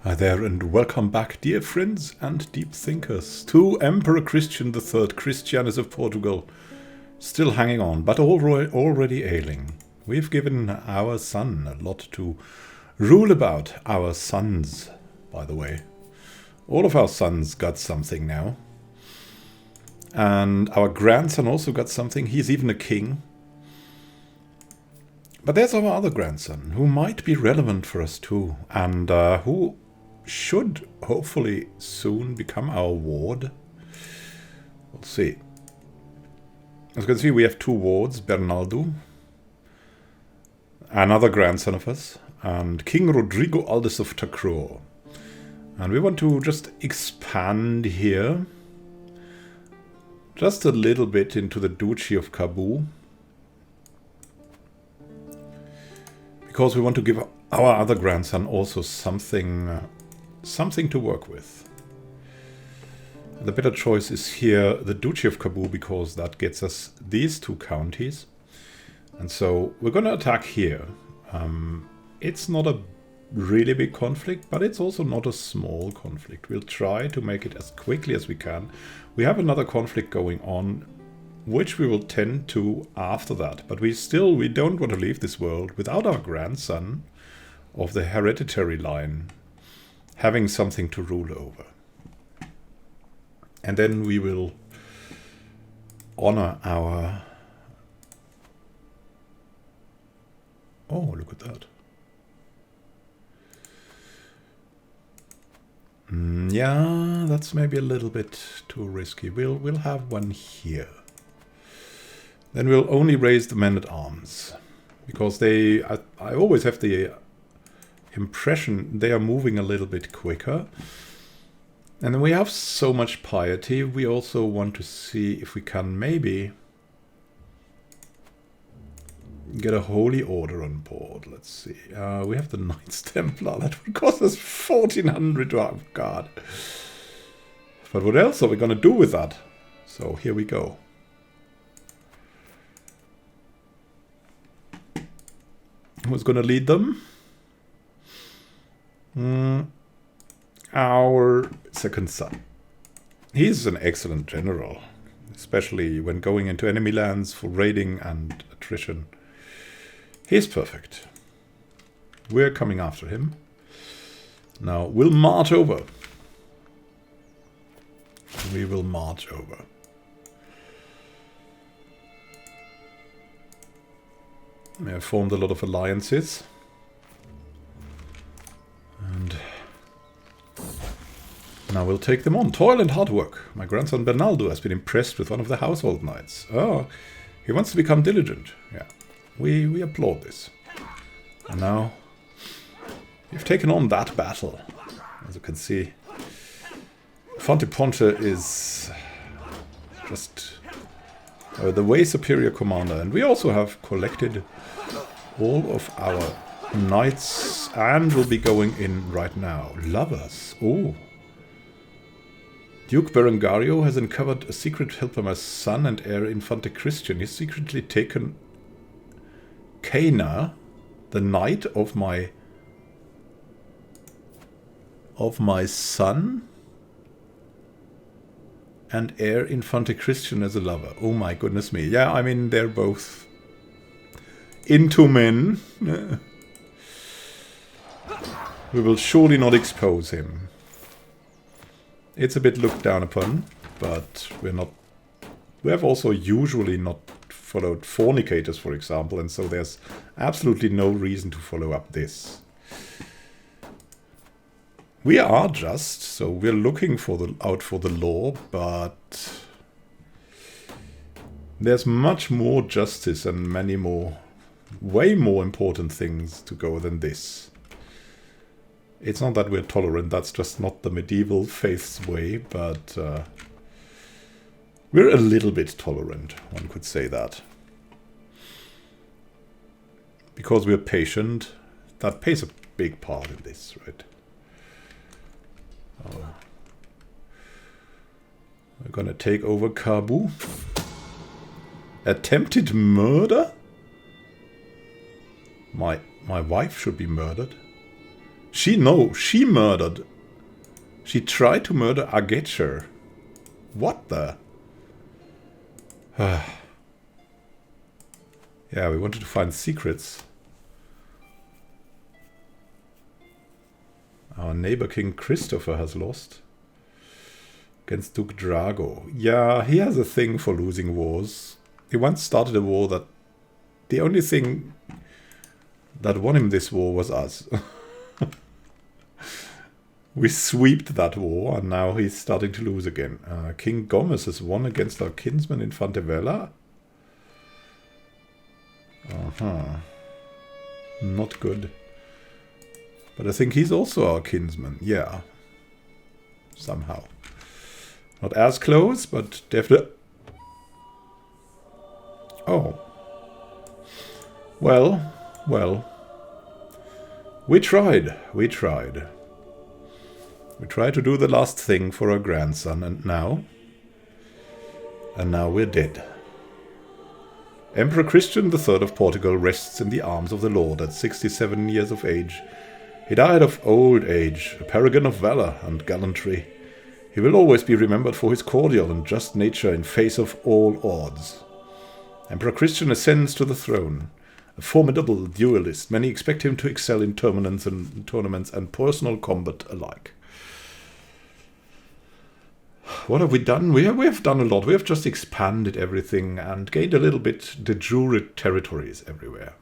Hi there and welcome back, dear friends and deep thinkers, to Emperor Christian III, Christianus of Portugal, still hanging on, but already ailing. We've given our son a lot to rule about. Our sons, by the way. All of our sons got something now. And our grandson also got something. He's even a king. But there's our other grandson, who might be relevant for us too, and who should hopefully soon become our ward. We'll see. As you can see, we have two wards, Bernardo, another grandson of us, and King Rodrigo Aldous of Tacro. And we want to just expand here just a little bit into the Duchy of Kabu, because we want to give our other grandson also something to work with. The better choice is here the Duchy of Kabu, because that gets us these two counties. And so we're going to attack here. It's not a really big conflict, but it's also not a small conflict. We'll try to make it as quickly as we can. We have another conflict going on, which we will tend to after that. But we don't want to leave this world without our grandson of the hereditary line having something to rule over. And then we will honor our... Oh, look at that. Yeah, that's maybe a little bit too risky. We'll have one here. Then we'll only raise the men-at-arms, because I always have the impression they are moving a little bit quicker. And then we have so much piety, we also want to see if we can maybe get a holy order on board. Let's see. We have the Knights Templar. That would cost us 1,400. Oh, God. But what else are we going to do with that? So here we go. Who's going to lead them? Our second son. He's an excellent general, especially when going into enemy lands for raiding and attrition. He's perfect. We're coming after him. Now we'll march over. We will march over. We have formed a lot of alliances. And now we'll take them on. Toil and hard work. My grandson Bernardo has been impressed with one of the household knights. Oh, he wants to become diligent. Yeah, we applaud this. And now we've taken on that battle. As you can see, Fonte Ponte is just the way superior commander. And we also have collected all of our knights, and will be going in right now. Lovers. Oh. Duke Berengario has uncovered a secret help by my son and heir Infante Christian. He's secretly taken Cana, the knight of my son, and heir Infante Christian as a lover. Oh my goodness me. Yeah, I mean, they're both into men. We will surely not expose him. It's a bit looked down upon, but we're not... We have also usually not followed fornicators, for example, and so there's absolutely no reason to follow up this. We are just, so we're looking out for the law, but there's much more justice and many more, way more important things to go than this. It's not that we're tolerant, that's just not the medieval faith's way, but we're a little bit tolerant, one could say that. Because we're patient, that plays a big part in this, right? Oh. We're gonna take over Kabu. Attempted murder? My wife should be murdered. She murdered. She tried to murder Agetcher. What the? Yeah, we wanted to find secrets. Our neighbor King Christopher has lost. Against Duke Drago. Yeah, he has a thing for losing wars. He once started a war that... The only thing that won him this war was us. We swept that war, and now he's starting to lose again. King Gomez has won against our kinsman in Fantevella. Not good. But I think he's also our kinsman. Yeah. Somehow. Not as close, but definitely... Oh. Well. We tried. We tried to do the last thing for our grandson, and now we're dead. Emperor Christian III of Portugal rests in the arms of the Lord at 67 years of age. He died of old age, a paragon of valor and gallantry. He will always be remembered for his cordial and just nature in face of all odds. Emperor Christian ascends to the throne. A formidable duelist, many expect him to excel in tournaments and personal combat alike. What have we done? We have done a lot. We have just expanded everything and gained a little bit de jure territories everywhere.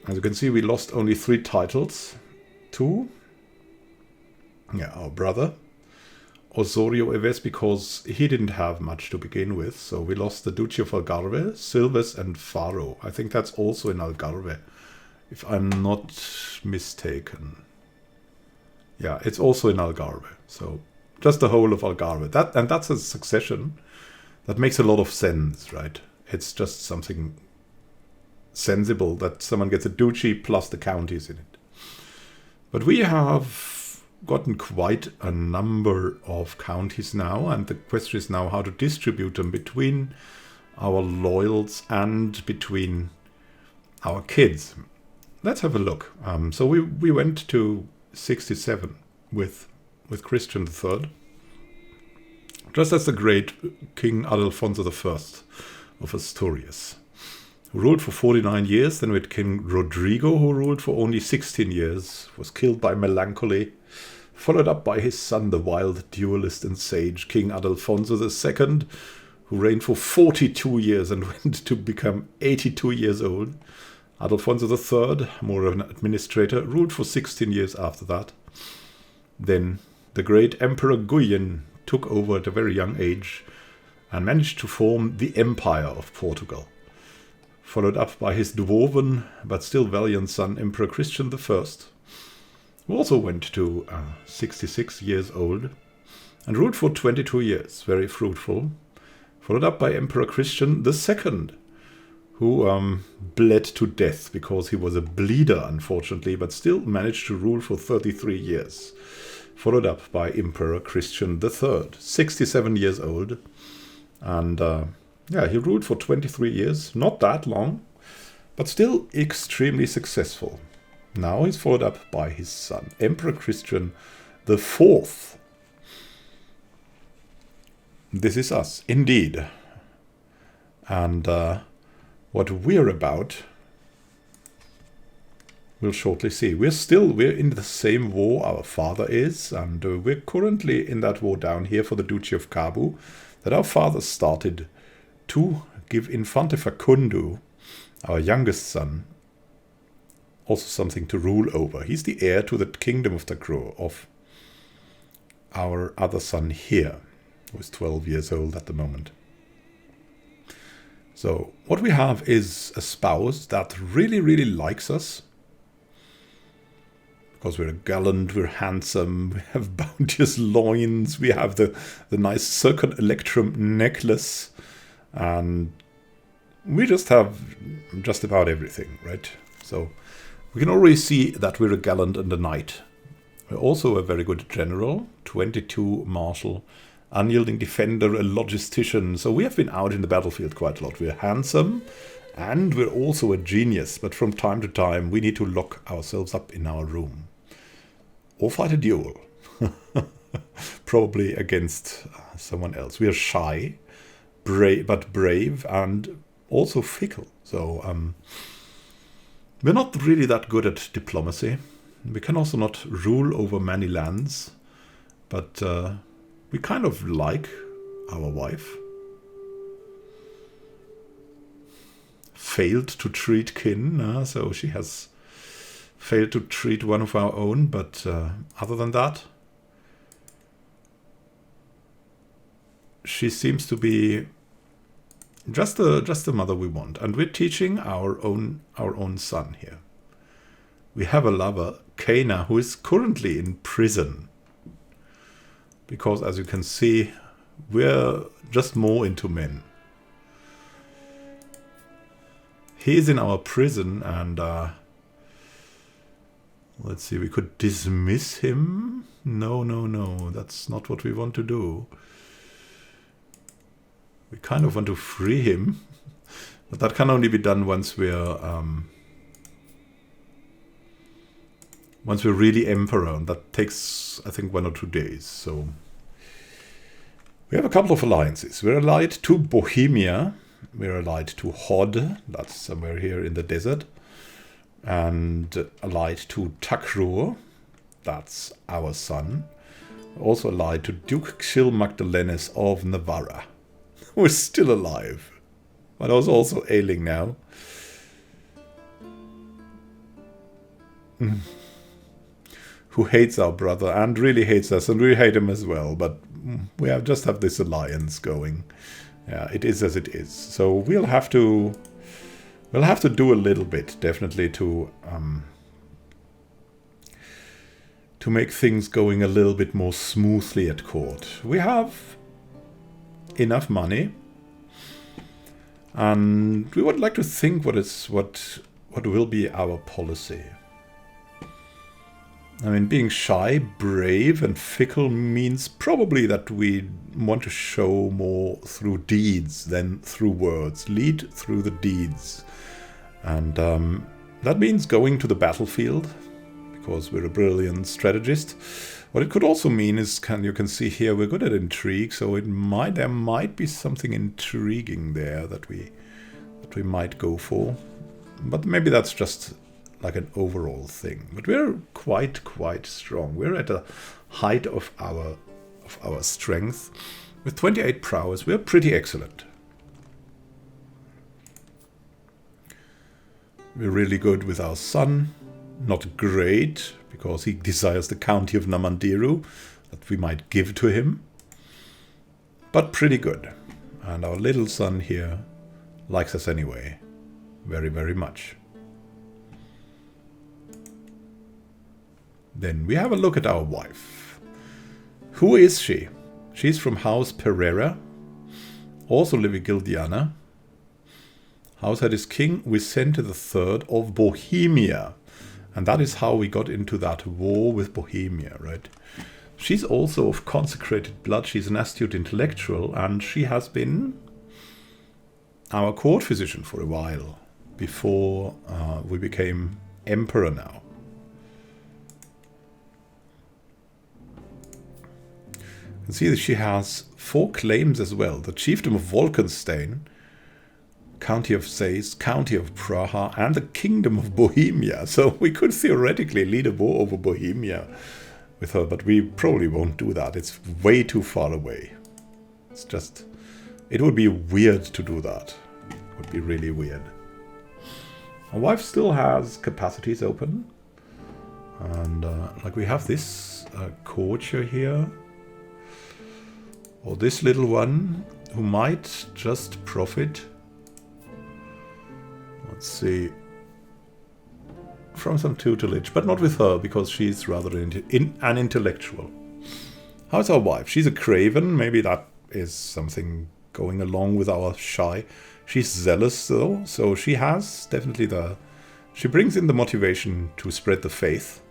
As you can see, we lost only 3 titles. 2. Yeah, our brother. Osorio Eves, because he didn't have much to begin with. So we lost the Duchy of Algarve, Silves and Faro. I think that's also in Algarve, if I'm not mistaken. Yeah, it's also in Algarve. So just the whole of Algarve. That's a succession that makes a lot of sense, right? It's just something sensible that someone gets a duchy plus the counties in it. But we have gotten quite a number of counties now, and the question is now how to distribute them between our loyals and between our kids. Let's have a look. So we went to 67 with Christian III, just as the great King Adelfonso I of Asturias, who ruled for 49 years. Then we had King Rodrigo, who ruled for only 16 years, was killed by melancholy, followed up by his son, the wild duelist and sage, King Adelfonso II, who reigned for 42 years and went to become 82 years old. Adelfonso III, more of an administrator, ruled for 16 years after that. Then the great Emperor Guyen took over at a very young age and managed to form the Empire of Portugal, followed up by his dwarven but still valiant son, Emperor Christian I, who also went to 66 years old and ruled for 22 years, very fruitful, followed up by Emperor Christian II, who bled to death because he was a bleeder, unfortunately, but still managed to rule for 33 years, followed up by Emperor Christian III, 67 years old, and he ruled for 23 years, not that long, but still extremely successful. Now he's followed up by his son, Emperor Christian IV. This is us, indeed. And what we're about, we'll shortly see. We're in the same war our father is, and we're currently in that war down here for the Duchy of Kabu that our father started to give Infante Facundo, our youngest son, also something to rule over. He's the heir to the kingdom of Tacro, of our other son here, who is 12 years old at the moment. So what we have is a spouse that really, really likes us, because we're gallant, we're handsome, we have bounteous loins, we have the nice Circon Electrum necklace, and we just have just about everything, right? So we can already see that we're a gallant and a knight. We're also a very good general, 22 martial, unyielding defender, a logistician. So we have been out in the battlefield quite a lot. We're handsome and we're also a genius. But from time to time, we need to lock ourselves up in our room or fight a duel. Probably against someone else. We are shy, but brave, and also fickle. So we're not really that good at diplomacy. We can also not rule over many lands, but we kind of like our wife. Failed to treat kin, so she has failed to treat one of our own, but other than that, she seems to be just the mother we want. And we're teaching our own son here. We have a lover, Cana, who is currently in prison. Because, as you can see, we're just more into men. He is in our prison, and let's see, we could dismiss him. No, that's not what we want to do. We kind of want to free him, but that can only be done once we're really emperor, and that takes, I think, 1 or 2 days. So we have a couple of alliances. We're allied to Bohemia. We're allied to Hod, that's somewhere here in the desert, and allied to Takrur, that's our son. Also allied to Duke Xil Magdalenes of Navarra, who is still alive, but was also ailing now. Who hates our brother and really hates us, and we hate him as well, but we just have this alliance going. Yeah, it is as it is. So we'll have to do a little bit, definitely, to make things going a little bit more smoothly at court. We have enough money, and we would like to think what will be our policy. I mean, being shy, brave, and fickle means probably that we want to show more through deeds than through words. Lead through the deeds. And that means going to the battlefield, because we're a brilliant strategist. What it could also mean is, you can see here, we're good at intrigue, so there might be something intriguing there that we might go for. But maybe that's just like an overall thing. But we're quite strong. We're at the height of our strength. With 28 prowess, we're pretty excellent. We're really good with our son. Not great, because he desires the county of Namandiru that we might give to him. But pretty good. And our little son here likes us anyway. Very, very much. Then we have a look at our wife. Who is she? She's from House Pereira, also Livigildiana. Househead is King Vicente III of Bohemia. And that is how we got into that war with Bohemia, right? She's also of consecrated blood. She's an astute intellectual, and she has been our court physician for a while, before we became emperor now. You can see that she has 4 claims as well. The Chiefdom of Wolkenstein, County of Sais, County of Praha, and the Kingdom of Bohemia. So we could theoretically lead a war over Bohemia with her, but we probably won't do that. It's way too far away. It's just, it would be weird to do that. It would be really weird. My wife still has capacities open. And like we have this courtier here. Or this little one who might just profit. Let's see. From some tutelage, but not with her, because she's rather an intellectual. How's our wife? She's a craven. Maybe that is something going along with our shy. She's zealous, though, so she has definitely she brings in the motivation to spread the faith.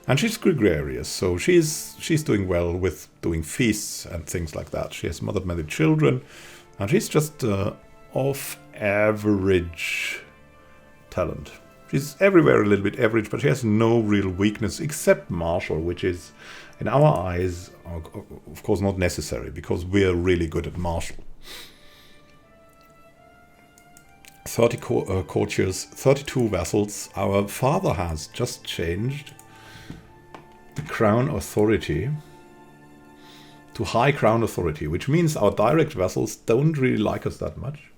And she's gregarious, so she's doing well with doing feasts and things like that. She has mothered many children, and she's just of average talent. She's everywhere a little bit average, but she has no real weakness except martial, which is, in our eyes, of course not necessary, because we're really good at martial. 30 courtiers, 32 vassals. Our father has just changed the crown authority to high crown authority, which means our direct vassals don't really like us that much.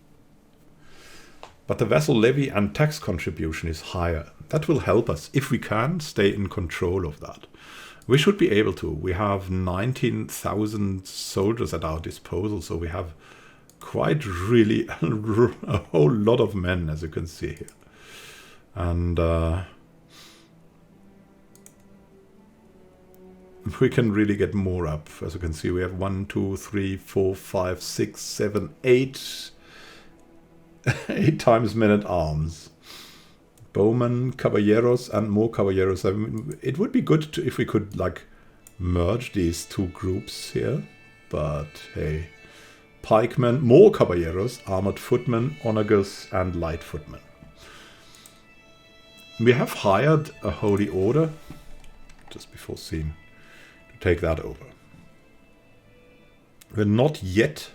But the vassal levy and tax contribution is higher. That will help us, if we can, stay in control of that. We should be able to. We have 19,000 soldiers at our disposal, so we have quite really a whole lot of men, as you can see here. And we can really get more up. As you can see, we have 1, 2, 3, 4, 5, 6, 7, 8 times men-at-arms. Bowmen, caballeros, and more caballeros. I mean, it would be good if we could, like, merge these two groups here. But, hey. Pikemen, more caballeros, armored footmen, onagers, and light footmen. We have hired a holy order, just before scene, to take that over. We're not yet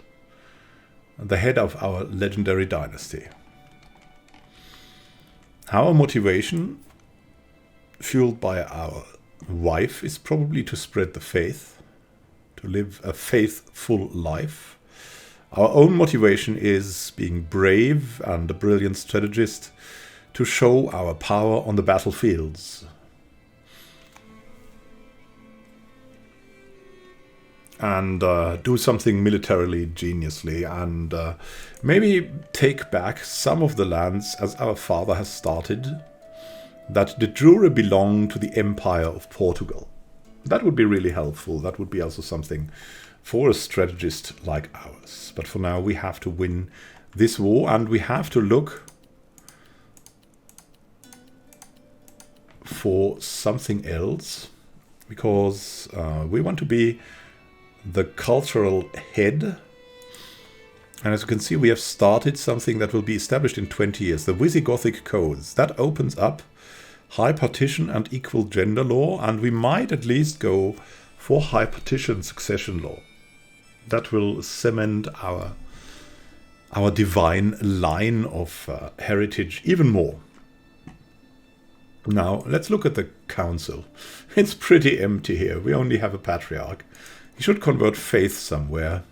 the head of our legendary dynasty. Our motivation, fueled by our wife, is probably to spread the faith, to live a faithful life. Our own motivation is being brave and a brilliant strategist to show our power on the battlefields. And do something militarily geniusly, and maybe take back some of the lands as our father has started, that de jure belong to the Empire of Portugal. That would be really helpful. That would be also something for a strategist like ours. But for now, we have to win this war, and we have to look for something else, because we want to be the cultural head. And as you can see, we have started something that will be established in 20 years, the Visigothic codes. That opens up high partition and equal gender law, and we might at least go for high partition succession law. That will cement our divine line of heritage even more. Now, let's look at the council. It's pretty empty here. We only have a patriarch. He should convert faith somewhere.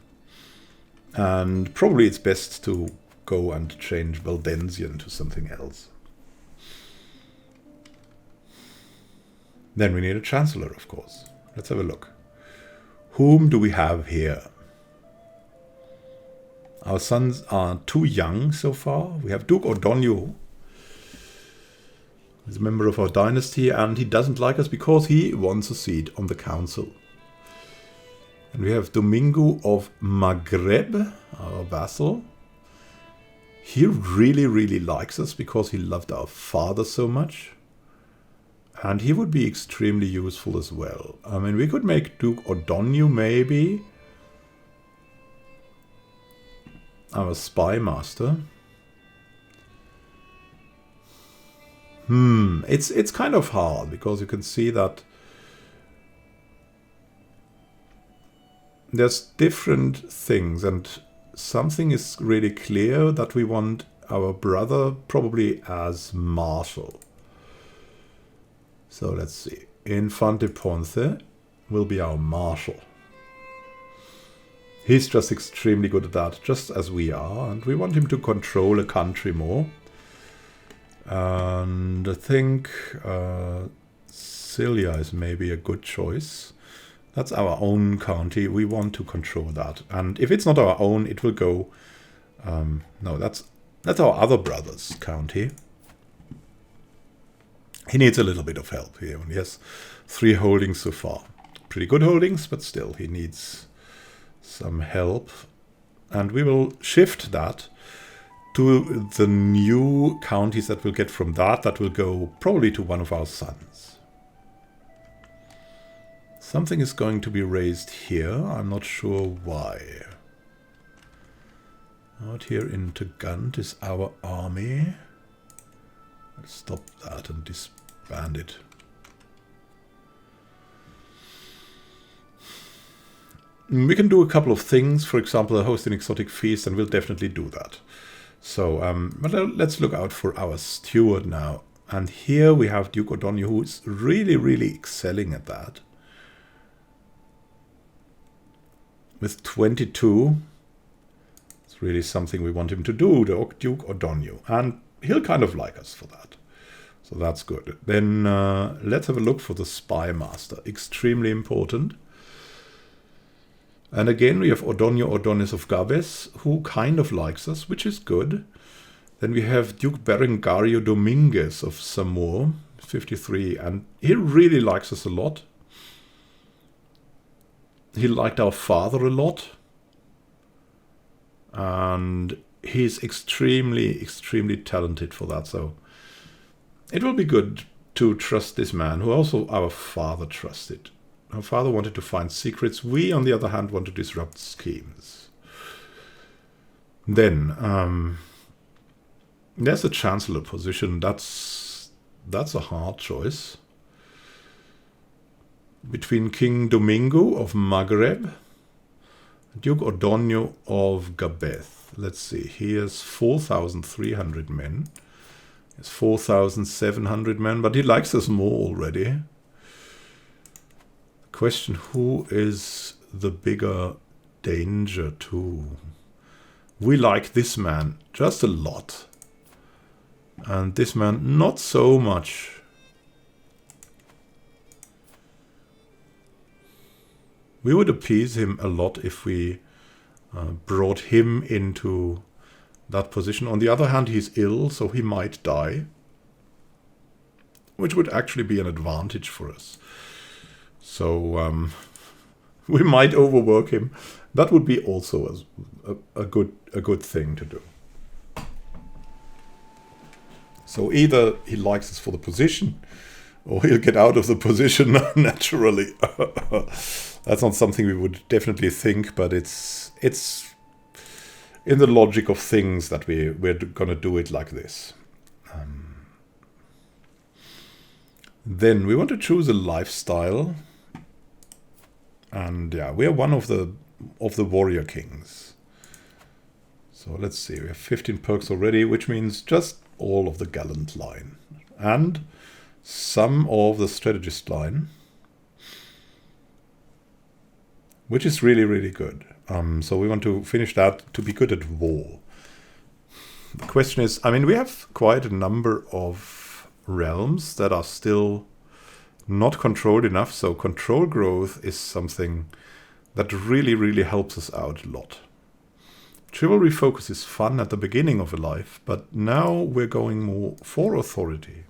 And probably it's best to go and change Valdensian to something else. Then we need a chancellor, of course. Let's have a look. Whom do we have here? Our sons are too young so far. We have Duke Ordonio. He's a member of our dynasty, and he doesn't like us because he wants a seat on the council. And we have Domingo of Maghreb, our vassal. He really, really likes us because he loved our father so much. And he would be extremely useful as well. I mean, we could make Duke Ordonio maybe our spy master. It's kind of hard, because you can see that there's different things, and something is really clear, that we want our brother probably as marshal. So let's see. Infante Ponce will be our marshal. He's just extremely good at that, just as we are, and we want him to control a country more. And I think Cilia is maybe a good choice. That's our own county. We want to control that. And if it's not our own, it will go... no, that's our other brother's county. He needs a little bit of help here. He has 3 holdings so far. Pretty good holdings, but still, he needs some help. And we will shift that to the new counties that we'll get from that. That will go probably to one of our sons. Something is going to be raised here. I'm not sure why. Out here in Tagant is our army. Let's stop that and disband it. We can do a couple of things. For example, host an exotic feast, and we'll definitely do that. So, but let's look out for our steward now. And here we have Duke O'Donnell, who is really, really excelling at that. With 22, it's really something we want him to do, Duke O'Donnell. And he'll kind of like us for that. So that's good. Then let's have a look for the Spy Master. Extremely important. And again, we have O'Donnell O'Donis of Gabes, who kind of likes us, which is good. Then we have Duke Berengario Dominguez of Samor, 53, and he really likes us a lot. He liked our father a lot. And he's extremely, extremely talented for that. So it will be good to trust this man, who also our father trusted. Our father wanted to find secrets. We, on the other hand, want to disrupt schemes. Then, there's a chancellor position. That's a hard choice. Between King Domingo of Maghreb, Duke O'Donnell of Gabeth. Let's see. He has 4,300 men. He has 4,700 men, but he likes us more already. Question, who is the bigger danger to? We like this man just a lot. And this man not so much. We would appease him a lot if we brought him into that position. On the other hand, he's ill, so he might die. Which would actually be an advantage for us. So we might overwork him. That would be also a good thing to do. So either he likes us for the position, or he'll get out of the position naturally. That's not something we would definitely think, but it's in the logic of things that we're going to do it like this. Then we want to choose a lifestyle. And yeah, we are one of the warrior kings. So let's see, we have 15 perks already, which means just all of the gallant line. And some of the strategist line. Which is really, really good. So we want to finish that to be good at war. The question is, I mean, we have quite a number of realms that are still not controlled enough, so control growth is something that really, really helps us out a lot. Chivalry focus is fun at the beginning of a life, but now we're going more for authority.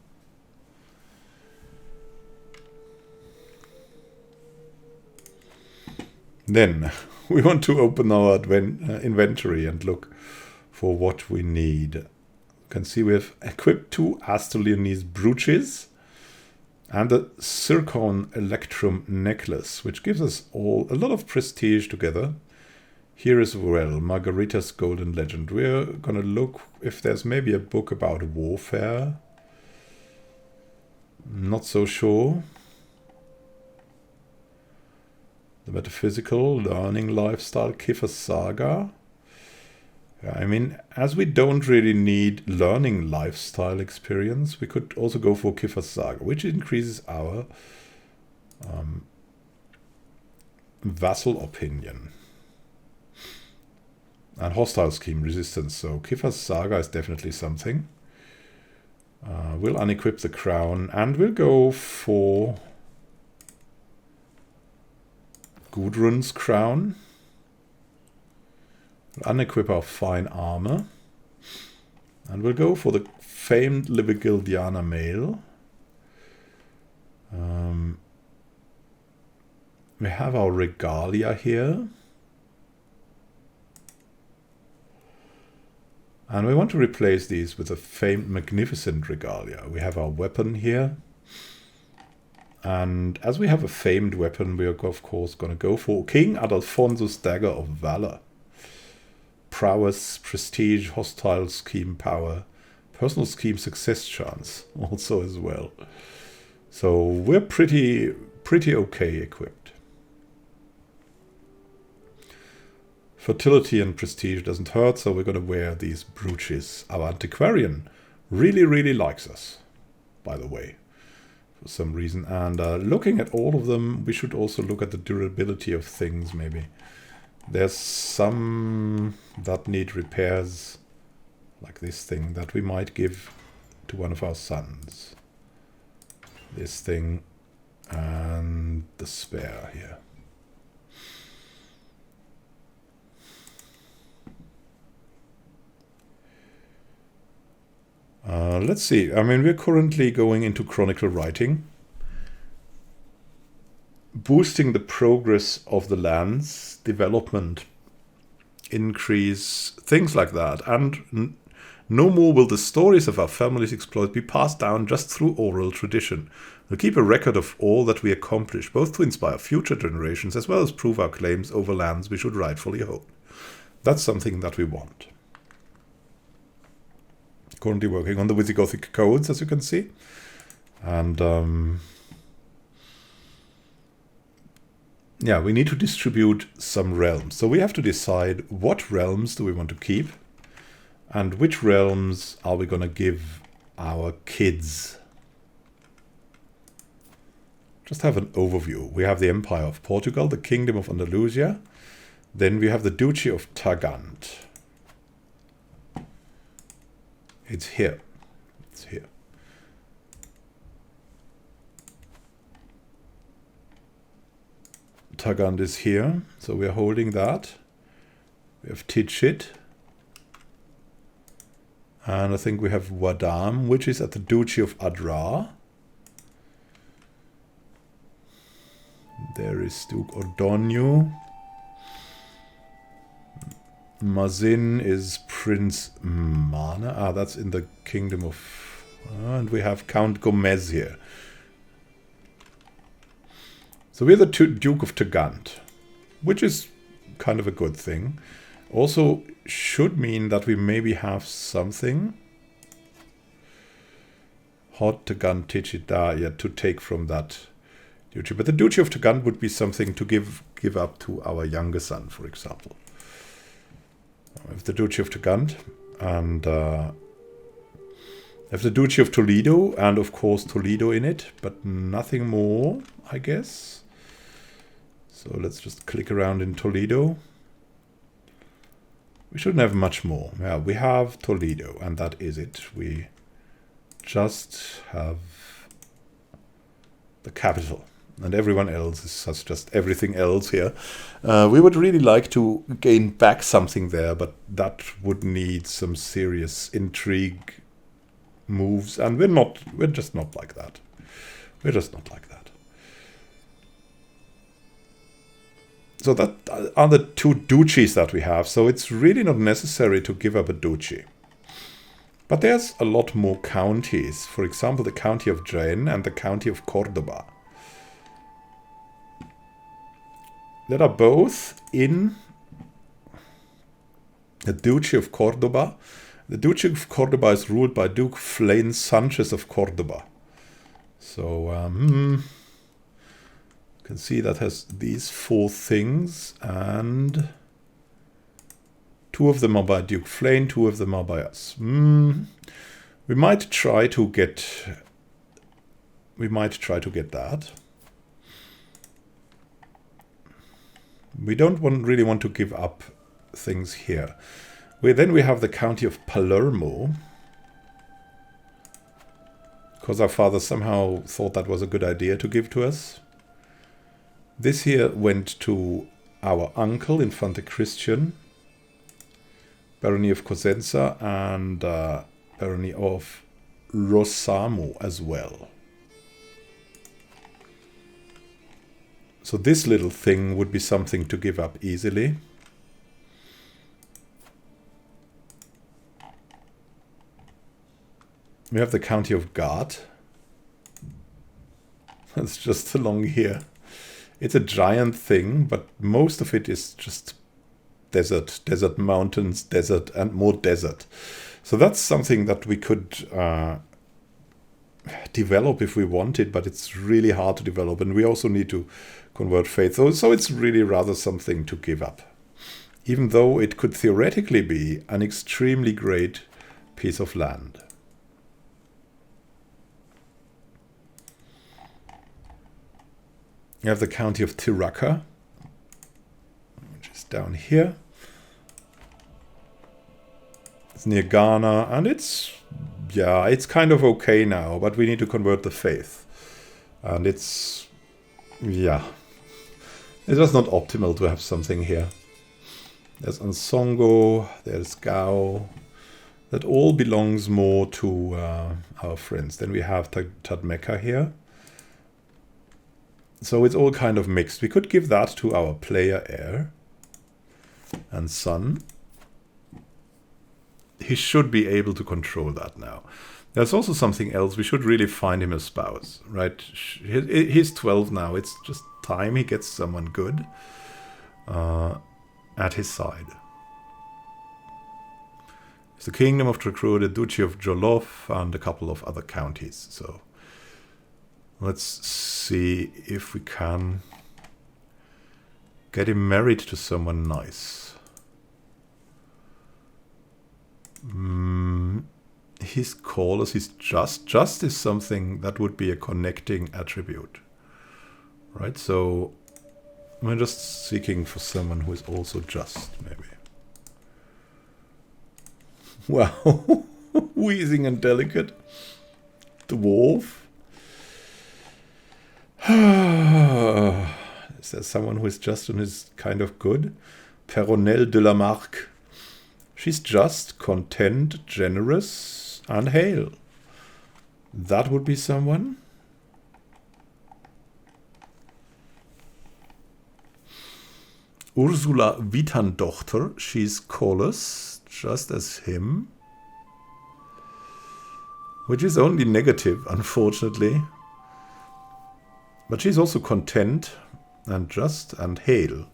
Then we want to open our inventory and look for what we need. You can see we have equipped 2 Asturias brooches and a zircon electrum necklace, which gives us all a lot of prestige together. Here as well, Margarita's Golden Legend. We're going to look if there's maybe a book about warfare. Not so sure. The Metaphysical Learning Lifestyle Kiffer Saga. I mean, as we don't really need learning lifestyle experience, we could also go for Kiffer Saga, which increases our vassal opinion and hostile scheme resistance. So Kiffer Saga is definitely something. We'll unequip the crown and we'll go for Gudrun's crown. We'll unequip our fine armor. And we'll go for the famed Livigildiana mail. We have our regalia here. And we want to replace these with a famed magnificent regalia. We have our weapon here. And as we have a famed weapon, we are of course going to go for King Adalfonso's Dagger of Valor. Prowess, prestige, hostile scheme power, Personal scheme success chance also as well. So we're pretty okay equipped. Fertility and prestige doesn't hurt, so we're going to wear these brooches. Our antiquarian really likes us, by the way, for some reason. And looking at all of them, we should also look at the durability of things, maybe. There's some that need repairs, like this thing, that we might give to one of our sons. This thing and the spare here. Let's see. I mean, we're currently going into chronicle writing, boosting the progress of the land's development, increase, things like that. And no more will the stories of our family's exploits be passed down just through oral tradition. We'll keep a record of all that we accomplish, both to inspire future generations as well as prove our claims over lands we should rightfully hold. That's something that we want. Currently working on the Visigothic codes, as you can see. And yeah, we need to distribute some realms. So we have to decide what realms do we want to keep and which realms are we going to give our kids. Just have an overview. We have the Empire of Portugal, the Kingdom of Andalusia. Then we have the Duchy of Tagant. It's here. It's here. Tagant is here, so we're holding that. We have Ticit. And I think we have Wadam, which is at the Duchy of Adrar. There is Duke Ordonio. Mazin is Prince Mana. Ah, that's in the Kingdom of... and we have Count Gomez here. So we're the Duke of Tagant, which is kind of a good thing. Also should mean that we maybe have something. Hot Tagant Ticita, yeah, to take from that duchy. But the Duchy of Tagant would be something to give up to our younger son, for example. We have the Duchy of Tagant and have the Duchy of Toledo and of course Toledo in it, but nothing more, I guess. So let's just click around in Toledo. We shouldn't have much more. Yeah, we have Toledo and that is it. We just have the capital. And everyone else is just everything else here. We would really like to gain back something there, but that would need some serious intrigue moves. And we're just not like that. We're just not like that. So that are the two duchies that we have. So it's really not necessary to give up a duchy. But there's a lot more counties. For example, the county of Jaén and the county of Córdoba. That are both in the Duchy of Córdoba. The Duchy of Córdoba is ruled by Duke Flaine Sanchez of Córdoba. So you can see that has these four things, and two of them are by Duke Flaine, two of them are by us. We might try to get that. We don't really want to give up things here. Then we have the county of Palermo, because our father somehow thought that was a good idea to give to us. This here went to our uncle, Infante Christian, Barony of Cosenza, and Barony of Rosamo as well. So this little thing would be something to give up easily. We have the county of Gard. That's just along here. It's a giant thing, but most of it is just desert, desert mountains, desert, and more desert. So that's something that we could develop if we wanted, but it's really hard to develop, and we also need to convert faith. So it's really rather something to give up, even though it could theoretically be an extremely great piece of land. You have the county of Tiraka, which is down here. It's near Ghana, and it's kind of okay now, but we need to convert the faith. And it's just not optimal to have something here. There's Ansongo, there's Gao. That all belongs more to our friends. Then we have Tadmeka here. So it's all kind of mixed. We could give that to our player heir and son. He should be able to control that now. There's also something else. We should really find him a spouse, right? He's 12 now. It's just time he gets someone good at his side. It's the Kingdom of Trakru, the Duchy of Jolof, and a couple of other counties. So let's see if we can get him married to someone nice. He's callous, he's just. Just is something that would be a connecting attribute. Right, so we're just seeking for someone who is also just, maybe. Wow, wheezing and delicate. Dwarf. Is there someone who is just and is kind of good? Peronelle de la Marque. She's just, content, generous, and hale. That would be someone. Ursula Witterndochter. She's callous, just as him. Which is only negative, unfortunately. But she's also content, and just, and hale.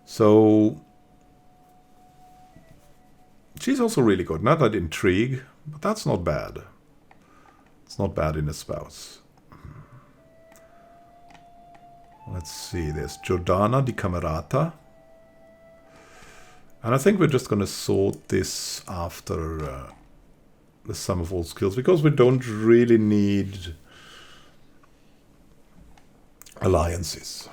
So she's also really good. Not that intrigue, but that's not bad. It's not bad in a spouse. Let's see. There's Giordana di Camerata. And I think we're just going to sort this after the sum of all skills, because we don't really need alliances.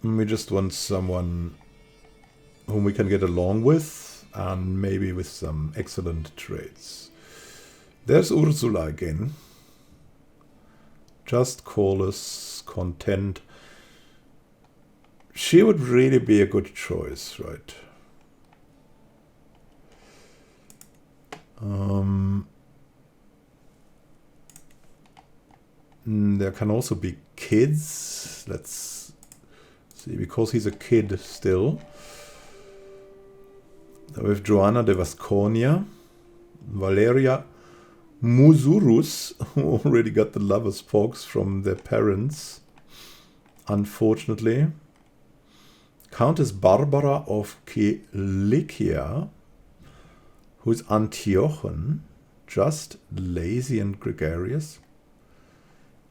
We just want someone whom we can get along with, and maybe with some excellent traits. There's Ursula again. Just callous, content. She would really be a good choice, right? There can also be kids. Let's see, because he's a kid still. With Joanna de Vasconia, Valeria Musurus, who already got the lover's pox from their parents, unfortunately. Countess Barbara of Kilikia, who's Antiochen, just, lazy and gregarious.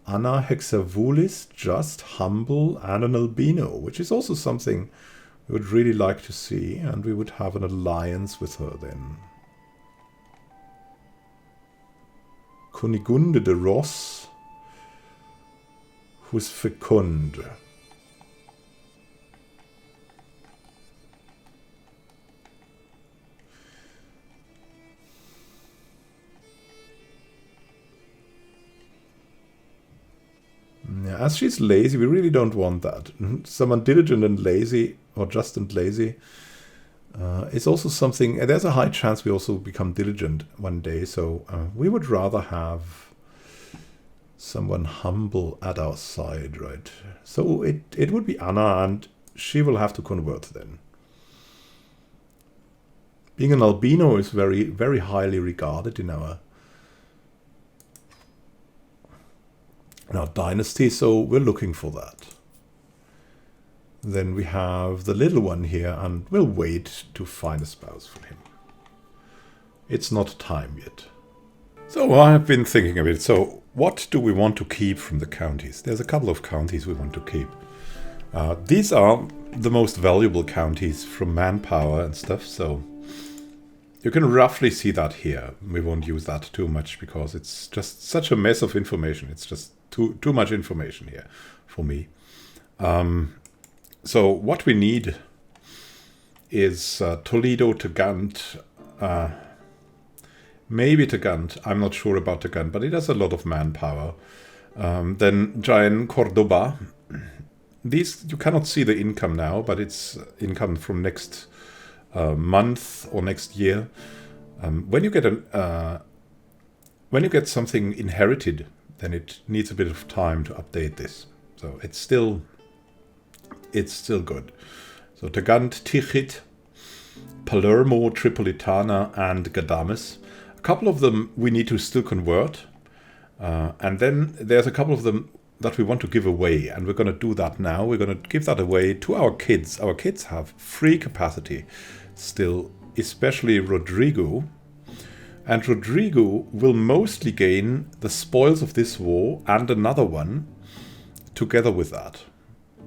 Anna Hexavulis, just, humble, and an albino, which is also something we would really like to see, and we would have an alliance with her then. Kunigunde de Ross, who's fecund. Yeah, as she's lazy, we really don't want that. Someone diligent and lazy, or just and lazy, is also something. There's a high chance we also become diligent one day, so we would rather have someone humble at our side, right? So it would be Anna, and she will have to convert then. Being an albino is very, very highly regarded in our Now dynasty, so we're looking for that. Then we have the little one here, and we'll wait to find a spouse for him. It's not time yet. So I've been thinking a bit. So what do we want to keep from the counties? There's a couple of counties we want to keep. These are the most valuable counties from manpower and stuff, so you can roughly see that here. We won't use that too much because it's just such a mess of information. It's just too much information here for me. So what we need is Toledo, Tagant, maybe Tagant. I'm not sure about Tagant, but it has a lot of manpower. Then Jaén, Cordoba. These, you cannot see the income now, but it's income from next month or next year. When you get something inherited, then it needs a bit of time to update this. So it's still good. So Tagant, Tichit, Palermo, Tripolitana, and Gadames. A couple of them we need to still convert, and then there's a couple of them that we want to give away, and we're going to do that now. We're going to give that away to our kids. Our kids have free capacity still, especially Rodrigo. And Rodrigo will mostly gain the spoils of this war and another one together with that.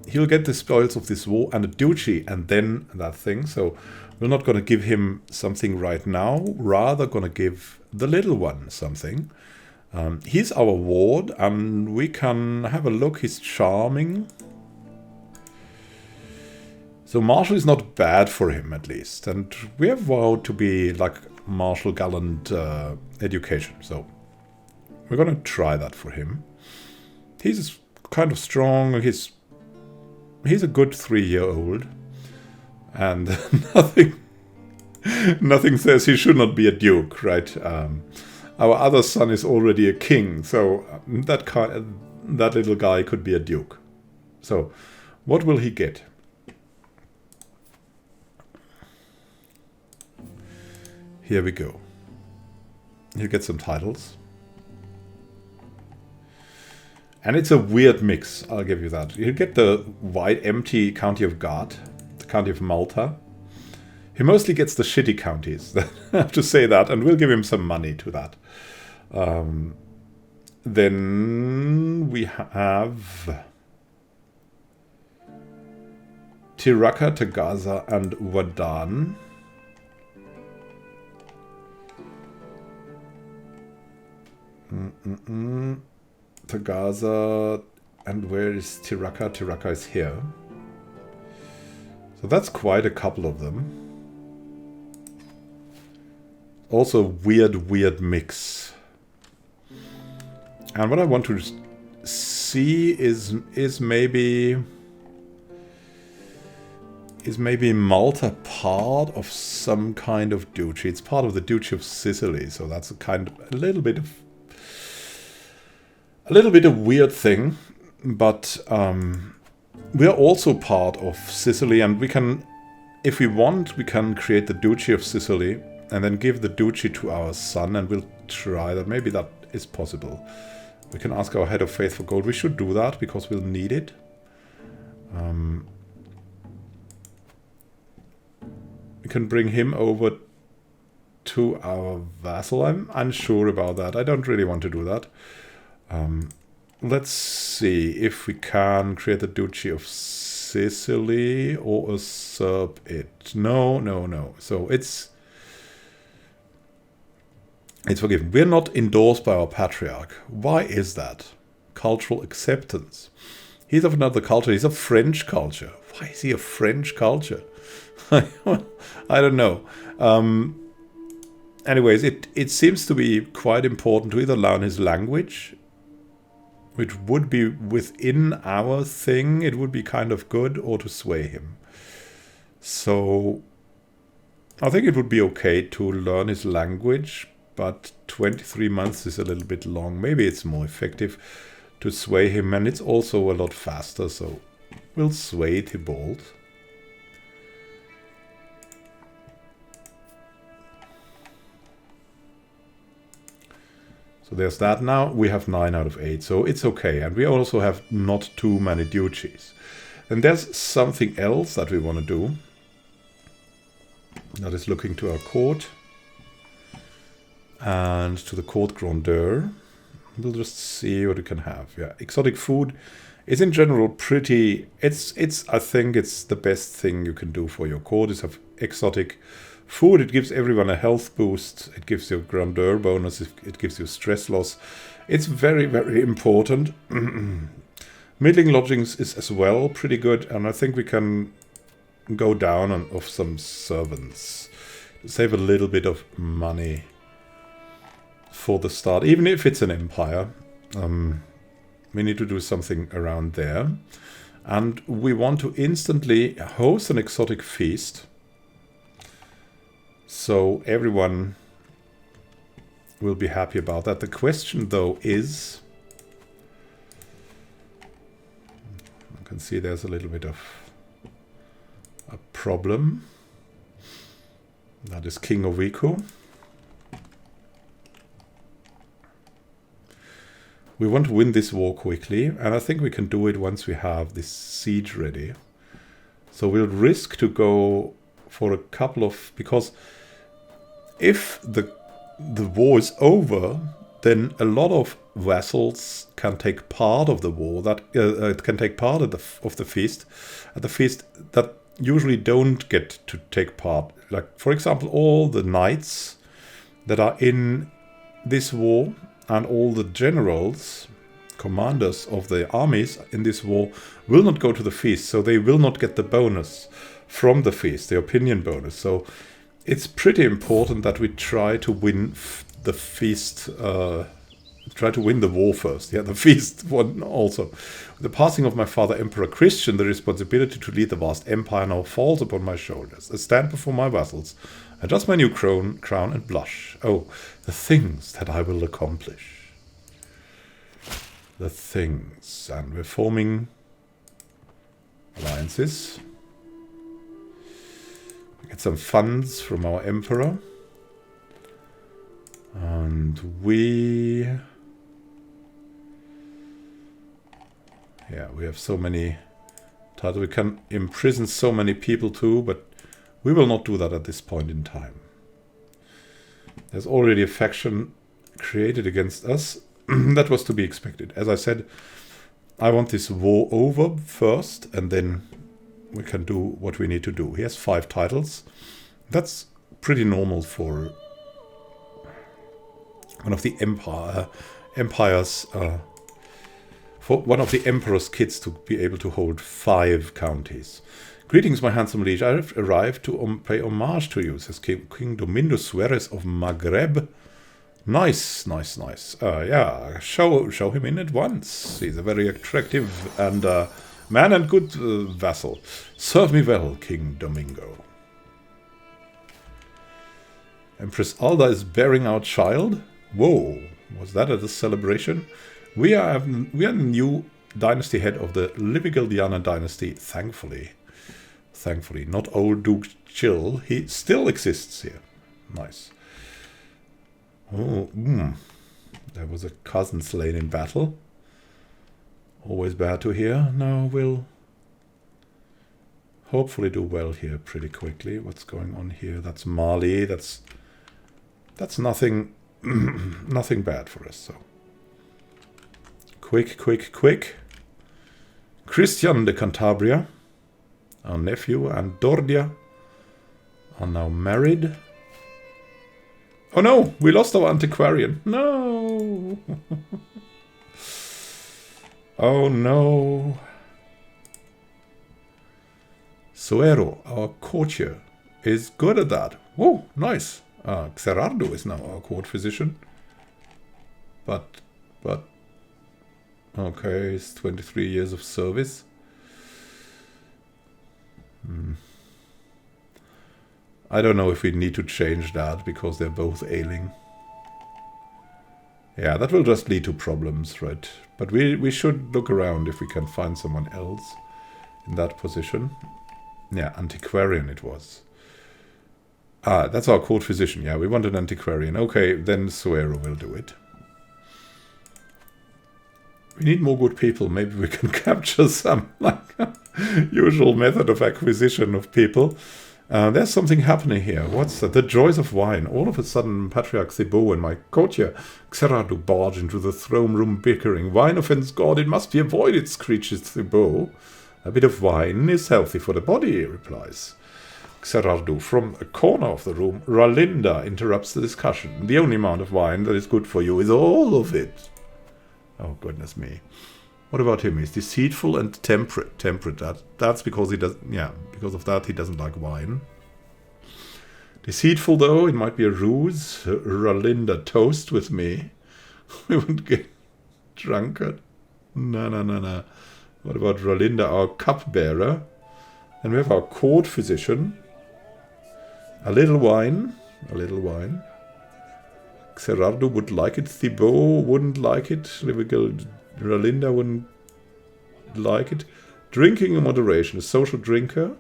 He'll get the spoils of this war and a duchy and then that thing. So we're not going to give him something right now, rather going to give the little one something. He's our ward, and we can have a look. He's charming. So martial is not bad for him, at least. And we have vowed to be like martial gallant education. So we're going to try that for him. He's kind of strong. He's a good 3-year-old. And nothing says he should not be a duke, right? Our other son is already a king, so that little guy could be a duke. So, what will he get? Here we go. He'll get some titles. And it's a weird mix, I'll give you that. He'll get the wide, empty county of Gard, the county of Malta. He mostly gets the shitty counties, I have to say that, and we'll give him some money to that. Then we have Tiraka, Tagaza, and Wadan. Tagaza, and where is Tiraka? Tiraka is here. So that's quite a couple of them. Also weird mix. And what I want to see is maybe Malta part of some kind of duchy. It's part of the Duchy of Sicily, so that's a little bit of weird thing. But we are also part of Sicily, and we can, if we want, we can create the Duchy of Sicily and then give the duchy to our son, and we'll try that. Maybe that is possible. We can ask our head of faith for gold. We should do that because we'll need it. We can bring him over to our vassal. I'm unsure about that. I don't really want to do that. Let's see if we can create a Duchy of Sicily or usurp it. No. So it's forgiven. We're not endorsed by our patriarch. Why is that? Cultural acceptance. He's of another culture. He's of French culture. Why is he a French culture? I don't know. Anyways, it seems to be quite important to either learn his language, which would be within our thing. It would be kind of good, or to sway him. So I think it would be okay to learn his language, but 23 months is a little bit long. Maybe it's more effective to sway him, and it's also a lot faster, so we'll sway Thibault. So So there's that. Now we have 9 out of 8, so it's okay. And we also have not too many duchies. And there's something else that we want to do. That is looking to our court. And to the court grandeur. We'll just see what we can have. Yeah, exotic food is in general pretty... I think it's the best thing you can do for your court is have exotic food. It gives everyone a health boost. It gives you a grandeur bonus. It gives you stress loss. It's very, very important. Middling lodgings is as well pretty good. And I think we can go down on off some servants. Save a little bit of money for the start. Even if it's an empire. We need to do something around there. And we want to instantly host an exotic feast. So everyone will be happy about that. The question, though, is... I can see there's a little bit of a problem. That is King of Vico. We want to win this war quickly, and I think we can do it once we have this siege ready. So we'll risk to go for a couple of... Because if the war is over, then a lot of vassals can take part of the war, that can take part of the feast. At the feast that usually don't get to take part. Like, for example, all the knights that are in this war and all the generals, commanders of the armies in this war will not go to the feast, so they will not get the bonus from the feast, the opinion bonus. So it's pretty important that we try to win the feast, try to win the war first. Yeah, the feast one also. With the passing of my father, Emperor Christian, the responsibility to lead the vast empire now falls upon my shoulders. I stand before my vassals, adjust my new crown and blush. Oh, the things that I will accomplish. The things. And we're forming alliances. We get some funds from our emperor. And we... Yeah, we have so many titles. We can imprison so many people too, but we will not do that at this point in time. There's already a faction created against us. That was to be expected. As I said, I want this war over first, and then we can do what we need to do. He has 5 titles. That's pretty normal for one of the empires, for one of the emperor's kids to be able to hold 5 counties. Greetings, my handsome liege. I have arrived to pay homage to you, says King Domingo Suarez of Maghreb. Nice, nice, nice. Yeah, show him in at once. He's a very attractive and man and good vassal. Serve me well, King Domingo. Empress Alda is bearing our child. Whoa, was that at a celebration? We are the new dynasty head of the Livigeldiana dynasty, thankfully. Thankfully, not old Duke Chill. He still exists here. Nice. Oh, there was a cousin slain in battle. Always bad to hear. Now we'll hopefully do well here pretty quickly. What's going on here? That's Mali. That's nothing nothing bad for us. So quick. Christian de Cantabria, our nephew, and Dordia are now married. Oh no, we lost our antiquarian. No. Oh no. Suero, our courtier, is good at that. Whoa, nice. Xerardo is now our court physician. But, okay, it's 23 years of service. I don't know if we need to change that, because they're both ailing. Yeah, that will just lead to problems, right? But we should look around if we can find someone else in that position. Yeah, antiquarian it was. That's our court physician. Yeah, we want an antiquarian. Okay, then Suero will do it. We need more good people. Maybe we can capture some, like usual method of acquisition of people. There's something happening here. What's that? The joys of wine. All of a sudden, Patriarch Thibaut and my courtier Crusader barge into the throne room bickering. Wine offends God, it must be avoided, screeches Thibaut. A bit of wine is healthy for the body, he replies. Crusader from a corner of the room, Ralinda interrupts the discussion. The only amount of wine that is good for you is all of it. Oh, goodness me. What about him? He's deceitful and temperate. That's because he does. Yeah, because of that he doesn't like wine. Deceitful though, it might be a ruse. Ralinda, toast with me. We won't get drunkard. No. What about Ralinda, our cupbearer? And we have our court physician. A little wine. Xerardo would like it. Thibaut wouldn't like it. Ralinda wouldn't like it. Drinking in moderation. A social drinker.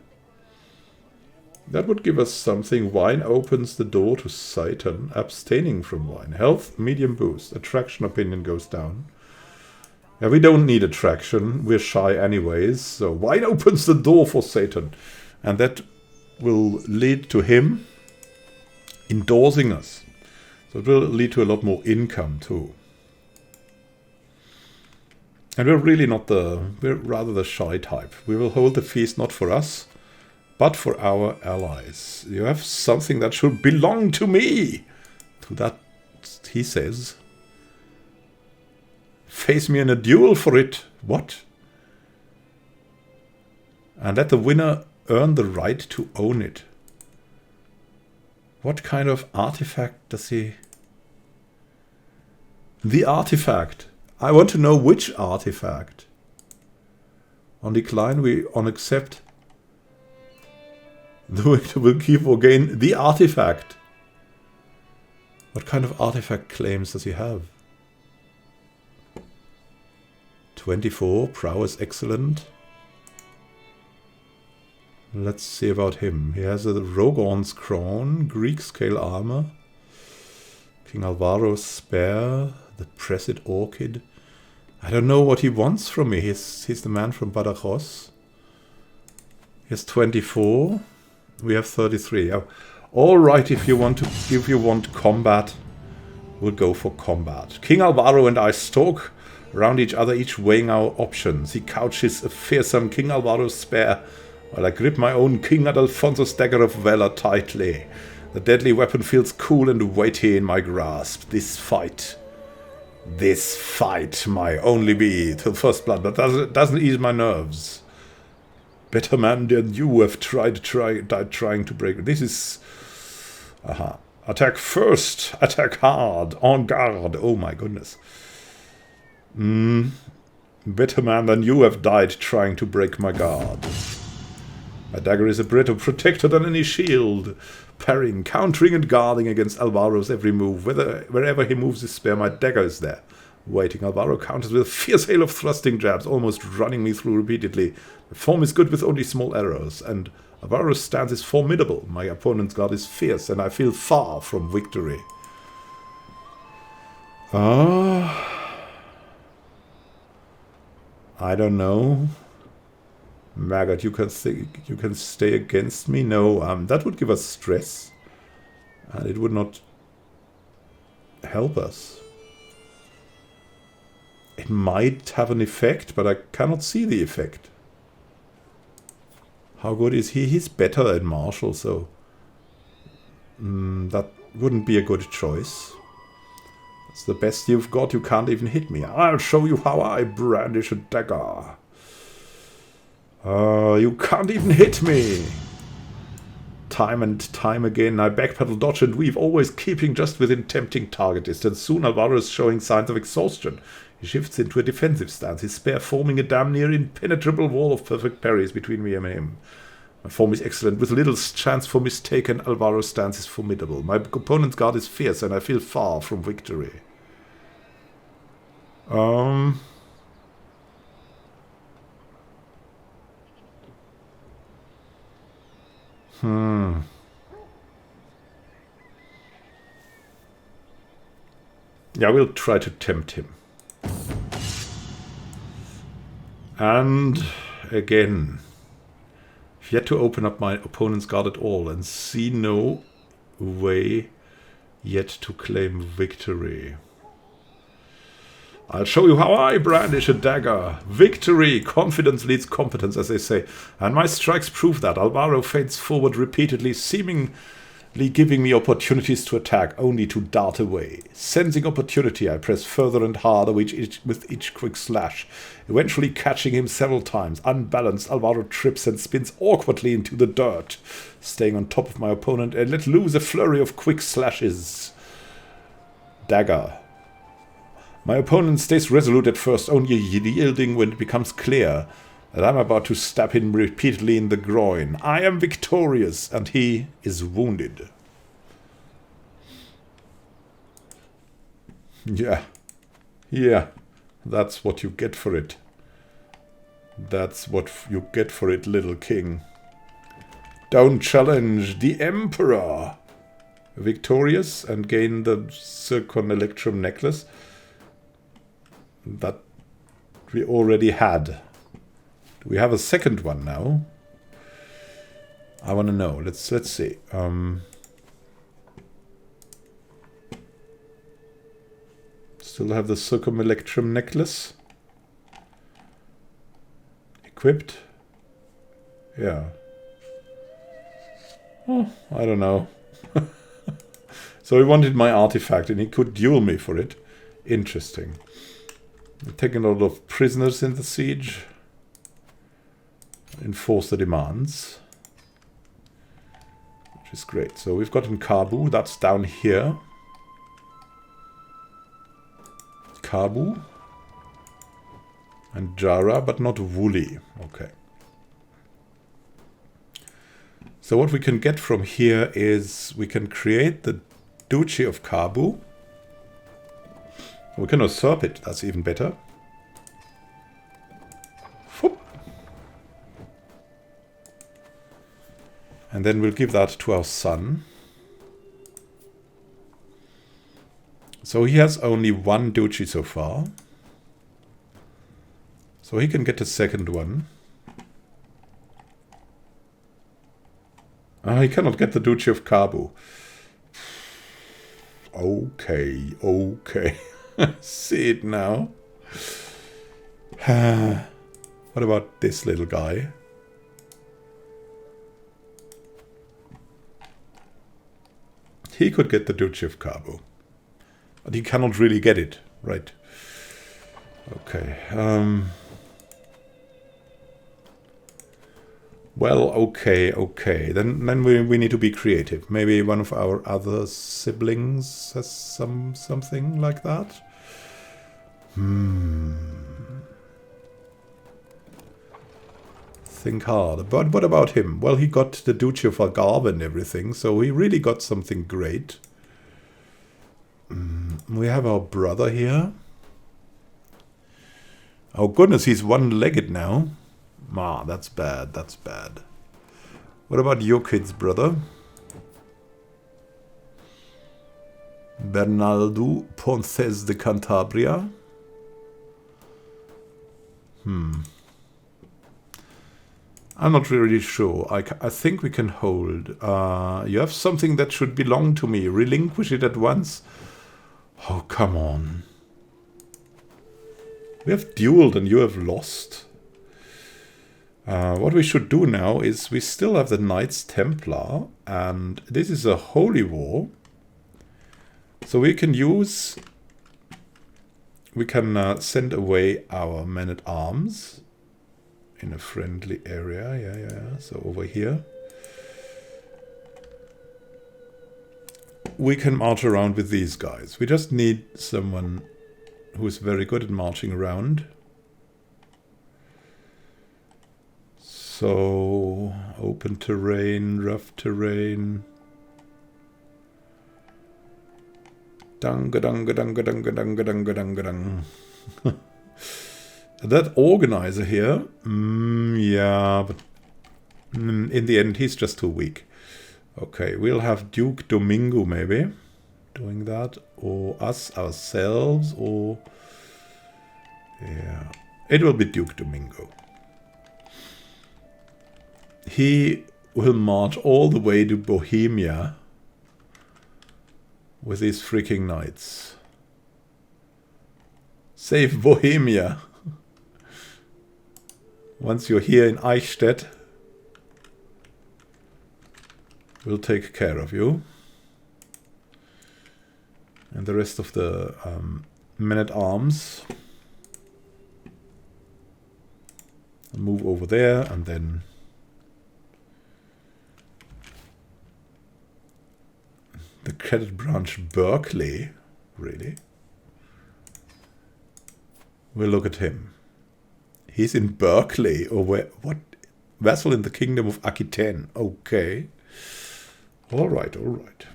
That would give us something. Wine opens the door to Satan. Abstaining from wine. Health, medium boost. Attraction opinion goes down. Yeah, we don't need attraction. We're shy anyways. So wine opens the door for Satan. And that will lead to him endorsing us. So it will lead to a lot more income too. And we're rather the shy type. We will hold the feast not for us, but for our allies. You have something that should belong to me. To that, he says. Face me in a duel for it. What? And let the winner earn the right to own it. What kind of artifact does he... The artifact. I want to know which artifact. On decline, on accept. The victor will keep or gain the artifact. What kind of artifact claims does he have? 24, prowess excellent. Let's see about him. He has a Rogon's crown, Greek scale armor, King Alvaro's spear, the Presid orchid. I don't know what he wants from me. He's the man from Badajoz. He has 24. We have 33. All right, if you want combat, we'll go for combat. King Alvaro and I stalk around each other, each weighing our options. He couches a fearsome King Alvaro's spear, while I grip my own King Adalfonso's dagger of valor tightly. The deadly weapon feels cool and weighty in my grasp. This fight might only be till first blood, but doesn't ease my nerves. Better man than you have died trying to break. This is... Aha. Attack first. Attack hard. En garde. Oh my goodness. Better man than you have died trying to break my guard. My dagger is a better protector than any shield. Parrying, countering and guarding against Alvaro's every move. Wherever he moves his spear, my dagger is there. Waiting, Alvaro counters with a fierce hail of thrusting jabs, almost running me through repeatedly. My form is good with only small arrows, and Alvaro's stance is formidable. My opponent's guard is fierce, and I feel far from victory. I don't know. Maggot, you can stay against me? No, that would give us stress. And it would not help us. It might have an effect, but I cannot see the effect. How good is he? He's better at martial, so... that wouldn't be a good choice. It's the best you've got, you can't even hit me. I'll show you how I brandish a dagger. You can't even hit me. Time and time again, I backpedal, dodge and weave, always keeping just within tempting target distance. Soon Alvaro is showing signs of exhaustion. He shifts into a defensive stance, his spear forming a damn near impenetrable wall of perfect parries between me and him. My form is excellent, with little chance for mistake, and Alvaro's stance is formidable. My opponent's guard is fierce, and I feel far from victory. Yeah, we'll try to tempt him. And again, I've yet to open up my opponent's guard at all and see no way yet to claim victory. I'll show you how I brandish a dagger. Victory! Confidence leads competence, as they say. And my strikes prove that. Alvaro feints forward repeatedly, seemingly giving me opportunities to attack, only to dart away. Sensing opportunity, I press further and harder with each quick slash, eventually catching him several times. Unbalanced, Alvaro trips and spins awkwardly into the dirt, staying on top of my opponent and let loose a flurry of quick slashes. Dagger. My opponent stays resolute at first, only yielding when it becomes clear that I'm about to stab him repeatedly in the groin. I am victorious, and he is wounded. Yeah, that's what you get for it. That's what you get for it, little king. Don't challenge the Emperor. Victorious and gain the Zircon Electrum necklace that we already had. Do we have a second one now? I want to know. Let's see. Still have the Zircon Electrum necklace. Equipped. Yeah. Oh, I don't know. So he wanted my artifact and he could duel me for it. Interesting. We're taking a lot of prisoners in the siege. Enforce the demands. Which is great. So we've got in Kabu, that's down here. Kabu. And Jara, but not Wooly. Okay. So what we can get from here is we can create the Duchy of Kabu. We can usurp it, that's even better. Whoop. And then we'll give that to our son. So he has only one duchy so far. So he can get a second one. He cannot get the Duchy of Kabu. Okay. See it now. What about this little guy? He could get the Duchy of Kabu. But he cannot really get it. Right. Okay. Well, okay. Then we need to be creative. Maybe one of our other siblings has something like that. Think hard. But what about him? Well, he got the Duchy of Algarve and everything, so he really got something great. We have our brother here. Oh goodness, he's one-legged now. That's bad. What about your kid's brother? Bernardo Ponces de Cantabria. I'm not really sure. I think we can hold. You have something that should belong to me. Relinquish it at once. Oh, come on. We have dueled and you have lost. What we should do now is we still have the Knights Templar, and this is a holy war. So we can send away our men-at-arms in a friendly area. Yeah. So over here. We can march around with these guys. We just need someone who is very good at marching around. So, open terrain, rough terrain. Dung. That organizer here, yeah, but in the end he's just too weak. Okay, we'll have Duke Domingo maybe doing that, or us ourselves, or yeah. It will be Duke Domingo. He will march all the way to Bohemia with these freaking knights. Save Bohemia. Once you're here in Eichstätt, we'll take care of you. And the rest of the men-at-arms move over there, and then the cadet branch Berkeley, really? We'll look at him. He's in Berkeley, or where? What? Vassal in the kingdom of Aquitaine. Okay. All right, all right.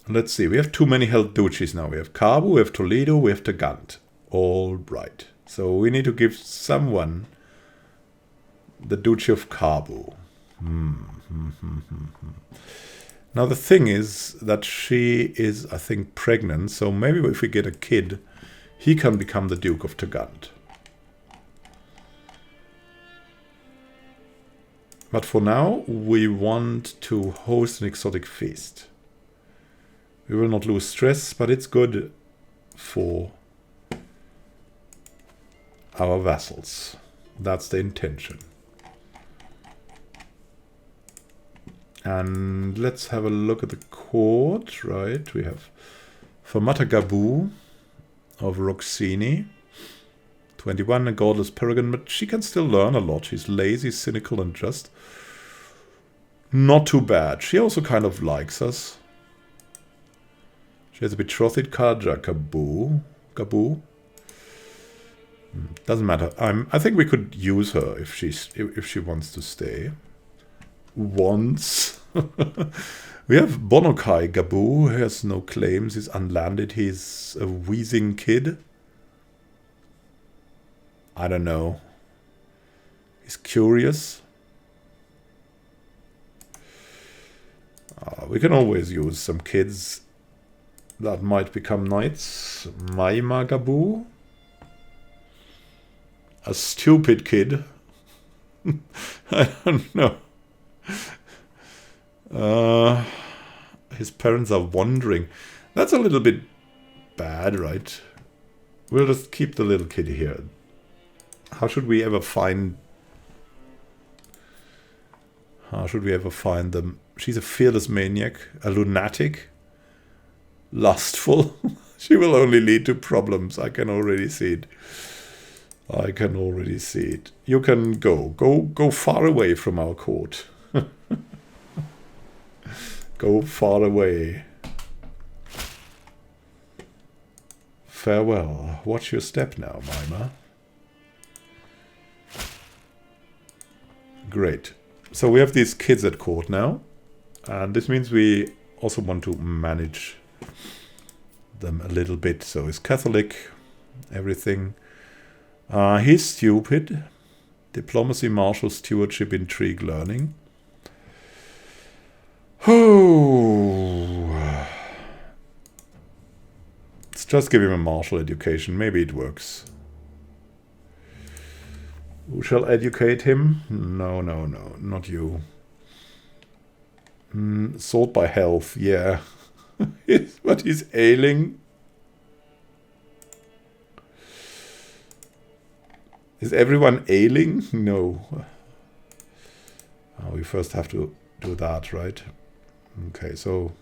Let's see. We have too many held duchies now. We have Kabu, we have Toledo, we have Tagant. All right. So we need to give someone the Duchy of Kabu. Now the thing is that she is, I think, pregnant. So maybe if we get a kid, he can become the Duke of Tagant. But for now, we want to host an exotic feast. We will not lose stress, but it's good for our vassals. That's the intention. And let's have a look at the court, right? We have Famata Gabu of Roxini. 21, a godless paragon, but she can still learn a lot. She's lazy, cynical, and just not too bad. She also kind of likes us. She has a betrothed Kaja Kabu. Doesn't matter. I think we could use her if she wants to stay. Once. We have Bonokai Gabu, who has no claims, he's unlanded, he's a wheezing kid. I don't know. He's curious. We can always use some kids that might become knights. Maima Gabu. A stupid kid. I don't know. His parents are wandering. That's a little bit bad, right? We'll just keep the little kid here. How should we ever find them? She's a fearless maniac, a lunatic, lustful. She will only lead to problems. I can already see it. I can already see it. You can go far away from our court. Go far away. Farewell. Watch your step now, Mima. Great. So we have these kids at court now. And this means we also want to manage them a little bit. So he's Catholic. Everything. He's stupid. Diplomacy, martial, stewardship, intrigue, learning. Oh. Let's just give him a martial education. Maybe it works. Who shall educate him? No, not you. Sort by health, yeah. But he's ailing. Is everyone ailing? No. We first have to do that, right? Okay, so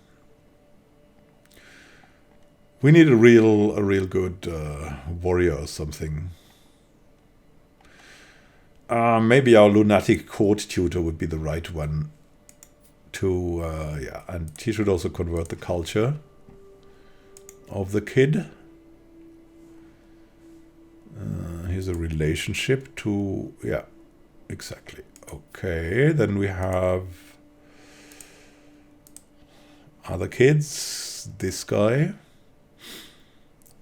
we need a real good warrior or something. Maybe our lunatic court tutor would be the right one to, yeah, and he should also convert the culture of the kid. Here's a relationship to, yeah, exactly. Okay, then we have other kids. This guy.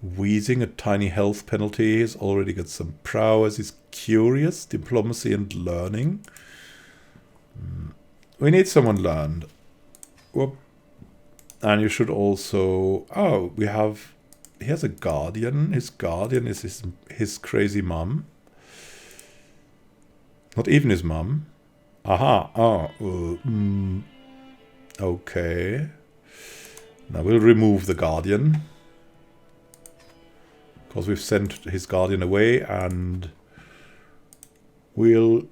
Wheezing, a tiny health penalty. He's already got some prowess. He's curious, diplomacy and learning. We need someone learned. Whoop. And you should also... Oh, we have he has a guardian. His guardian is his crazy mum. Not even his mum. Aha. Oh. Okay. Now we'll remove the guardian. Because we've sent his guardian away, and we'll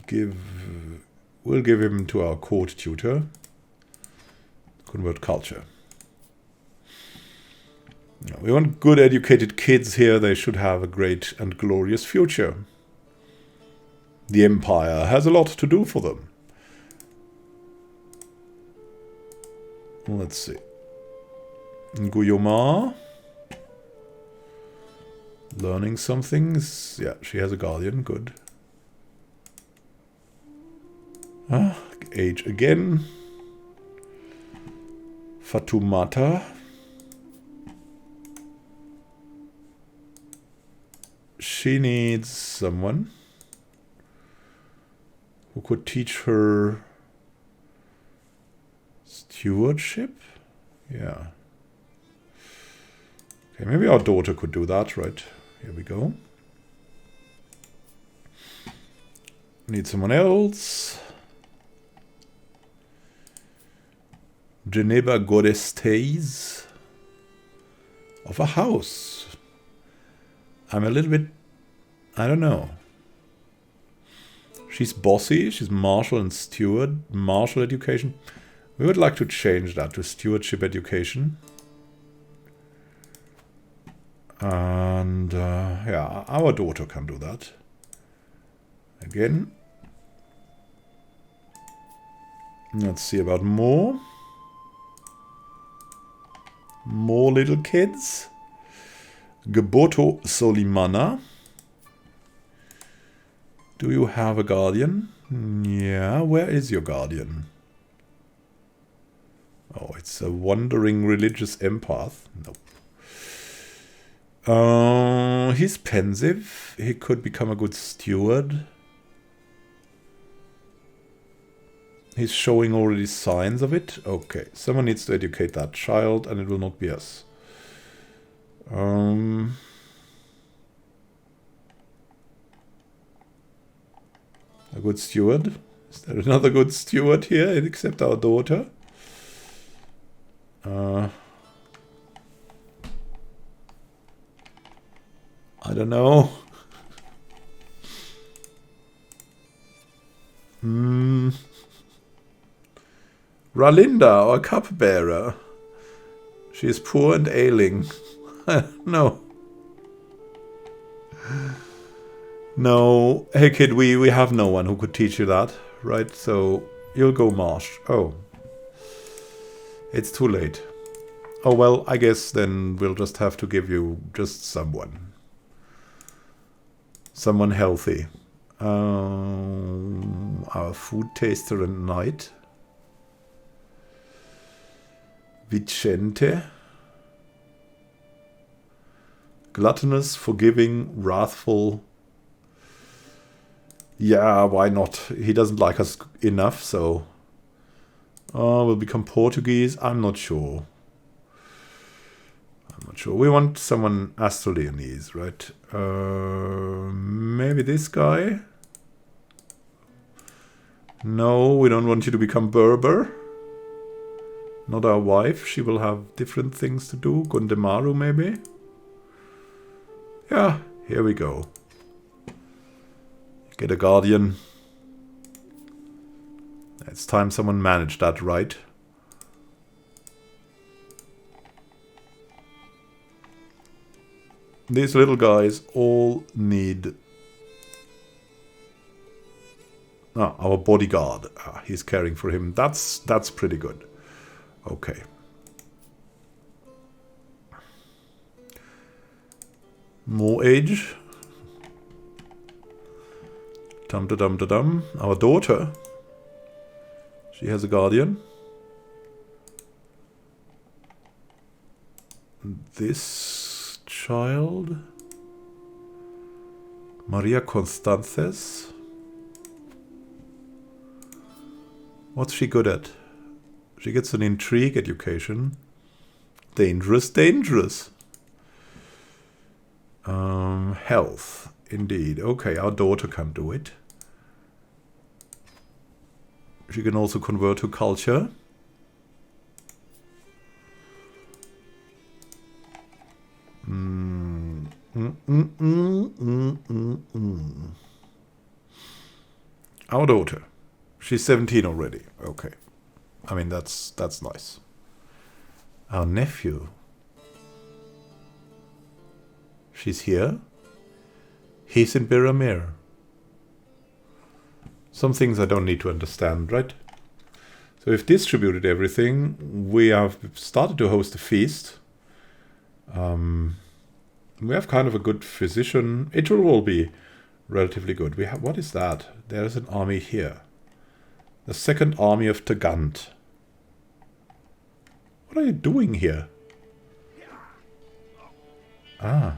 give him to our court tutor. Convert culture. We want good educated kids here. They should have a great and glorious future. The Empire has a lot to do for them. Let's see. Guillaume. Learning some things. Yeah, she has a guardian. Good. Age again. Fatumata. She needs someone who could teach her stewardship. Yeah. Okay, maybe our daughter could do that, right? Here we go. Need someone else. Geneva Goddesses of a house. I'm a little bit... I don't know. She's bossy. She's martial and steward. Martial education. We would like to change that to stewardship education. And yeah, our daughter can do that. Again. Let's see about more. More little kids. Geboto Solimana. Do you have a guardian? Yeah, where is your guardian? Oh, it's a wandering religious empath. Nope. He's pensive. He could become a good steward. He's showing already signs of it. Okay, someone needs to educate that child, and it will not be us. A good steward. Is there another good steward here except our daughter? I don't know. Ralinda, our cupbearer. She is poor and ailing. No. No. Hey kid, we have no one who could teach you that, right? So you'll go marsh. Oh. It's too late. Oh well, I guess then we'll just have to give you just someone. Someone healthy. Our food taster and knight. Vicente. Gluttonous, forgiving, wrathful. Yeah, why not? He doesn't like us enough, so... we'll become Portuguese. I'm not sure. We want someone Asturianese, right? Maybe this guy? No, we don't want you to become Berber. Not our wife. She will have different things to do. Gondemaru, maybe? Yeah, here we go. Get a guardian. It's time someone managed that right. These little guys all need... our bodyguard. He's caring for him. That's pretty good. Okay. More age. Dum-da-dum-da-dum. Our daughter. She has a guardian. This child. Maria Constances. What's she good at? She gets an intrigue education. Dangerous, dangerous. Health, indeed. Okay, our daughter can do it. She can also convert to culture. Our daughter. She's 17 already. Okay. I mean, that's nice. Our nephew. She's here. He's in Biramir. Some things I don't need to understand, right? So we've distributed everything. We have started to host a feast. We have kind of a good physician. It will all be relatively good. We have, what is that? There's an army here. The second army of Tagant. What are you doing here? Ah.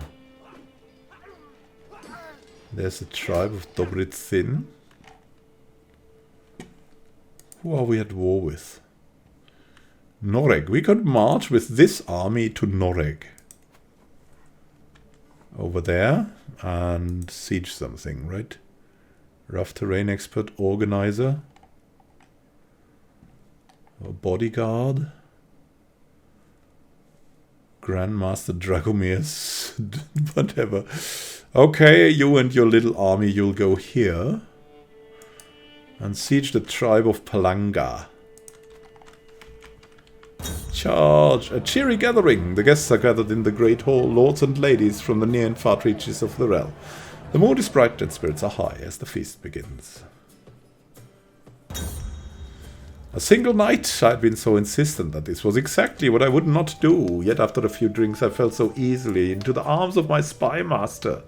There's a tribe of Dobritsyn. Who are we at war with? Noreg. We could march with this army to Noreg. Over there. And siege something, right? Rough terrain expert, organizer. A bodyguard. Grandmaster Dragomir's whatever. Okay, you and your little army, you'll go here. And siege the tribe of Palanga. Charge! A cheery gathering! The guests are gathered in the great hall, lords and ladies from the near and far reaches of the realm. The mood is bright and spirits are high as the feast begins. A single night I had been so insistent that this was exactly what I would not do, yet after a few drinks I fell so easily into the arms of my spy master.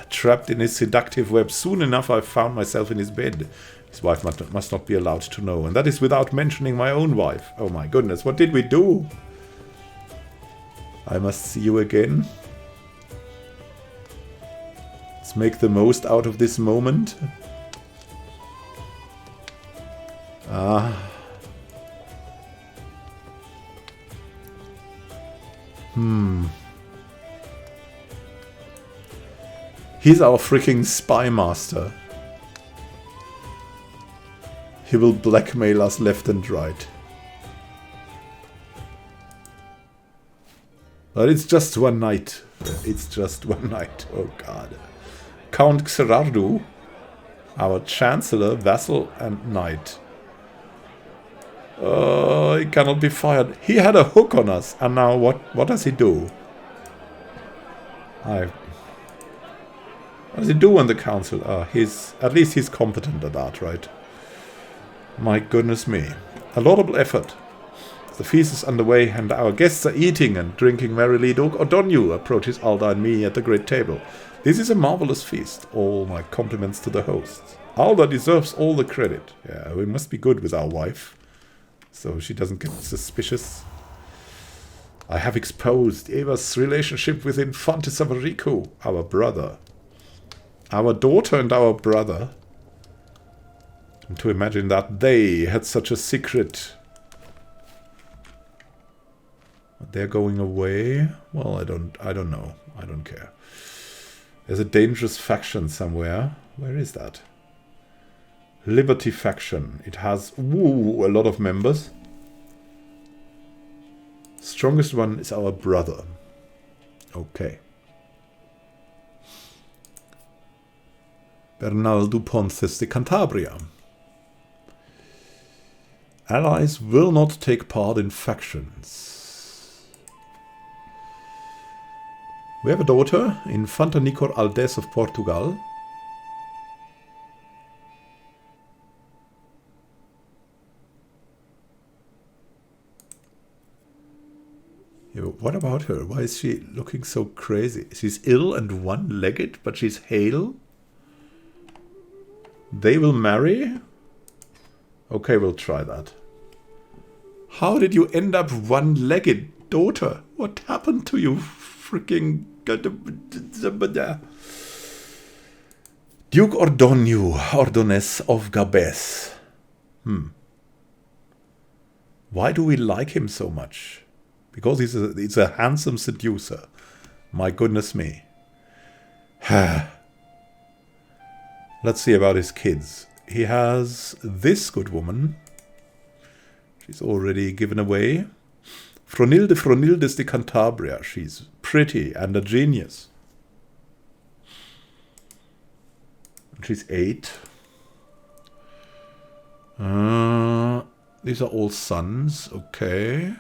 Trapped in his seductive web, soon enough I found myself in his bed. His wife must not be allowed to know, and that is without mentioning my own wife. Oh my goodness, what did we do? I must see you again. Let's make the most out of this moment. He's our freaking spy master. He will blackmail us left and right. But it's just one night. It's just one night. Oh god. Count Xerardu, our chancellor, vassal, and knight. He cannot be fired. He had a hook on us. And now what does he do? What does he do on the council? At least he's competent at that, right? My goodness me. A laudable effort. The feast is underway and our guests are eating and drinking merrily. Duke O'Donnell approaches Alda and me at the great table. This is a marvelous feast. All my compliments to the hosts. Alda deserves all the credit. Yeah, we must be good with our wife, so she doesn't get suspicious. I have exposed Eva's relationship with Infante Savarico, our brother. Our daughter and our brother. And to imagine that they had such a secret. They're going away? Well, I don't know. I don't care. There's a dangerous faction somewhere. Where is that? Liberty faction. It has a lot of members. Strongest one is our brother. Okay. Bernardo Ponces de Cantabria. Allies will not take part in factions. We have a daughter, Infanta Nicor Aldes of Portugal. Yeah, what about her? Why is she looking so crazy? She's ill and one-legged, but she's hale. They will marry? Okay, we'll try that. How did you end up one-legged, daughter? What happened to you, freaking... Duke Ordonez of Gabes. Why do we like him so much? Because he's a handsome seducer. My goodness me. Let's see about his kids. He has this good woman. She's already given away. Fronildes de Cantabria. She's pretty and a genius. She's 8. These are all sons. Okay.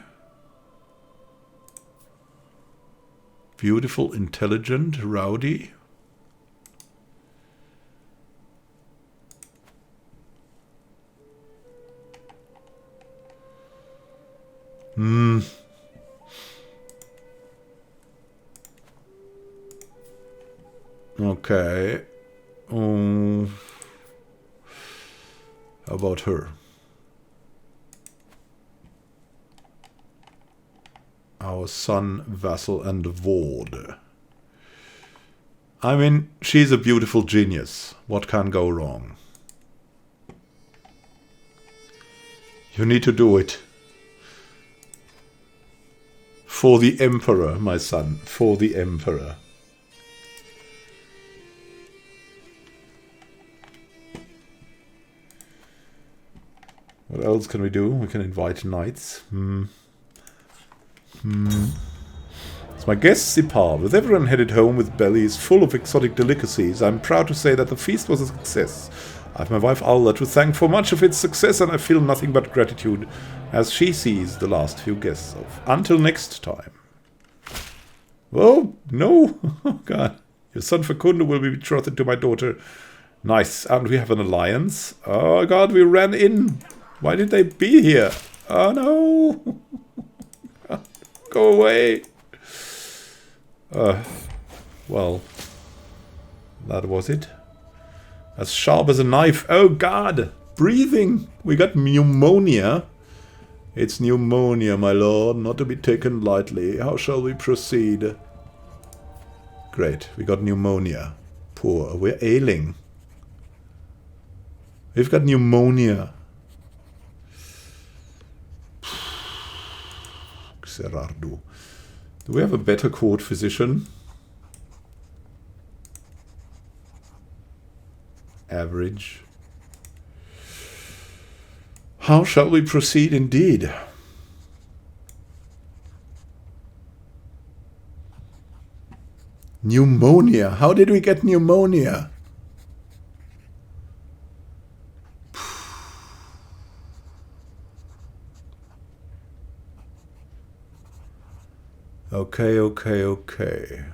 Beautiful, intelligent, rowdy. Okay. How about her? Our son, vassal, and ward. I mean, she's a beautiful genius. What can go wrong? You need to do it. For the Emperor, my son. For the Emperor. What else can we do? We can invite knights. As my guests depart, with everyone headed home with bellies full of exotic delicacies, I'm proud to say that the feast was a success. I have my wife Alda to thank for much of its success, and I feel nothing but gratitude as she sees the last few guests off. Until next time. Oh, no. Oh, God. Your son Facundo will be betrothed to my daughter. Nice. And we have an alliance. Oh, God, we ran in. Why did they be here? Oh, no. Go away. Well, that was it. As sharp as a knife. Oh, God. Breathing. We got pneumonia. It's pneumonia, my lord. Not to be taken lightly. How shall we proceed? Great. We got pneumonia. Poor. We're ailing. We've got pneumonia. Xerardo. Do we have a better court physician? Average. How shall we proceed indeed? Pneumonia. How did we get pneumonia? Okay.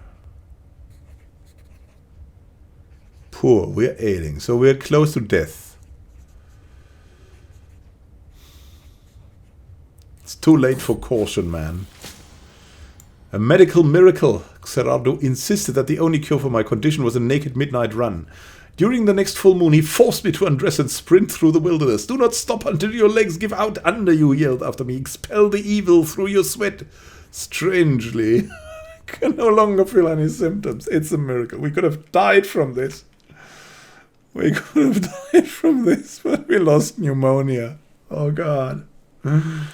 Poor, we're ailing, so we're close to death. It's too late for caution, man. A medical miracle. Xerardo insisted that the only cure for my condition was a naked midnight run. During the next full moon, he forced me to undress and sprint through the wilderness. Do not stop until your legs give out under you, he yelled after me. Expel the evil through your sweat. Strangely, I can no longer feel any symptoms. It's a miracle. We could have died from this. We could have died from this, but we lost pneumonia. Oh, God. And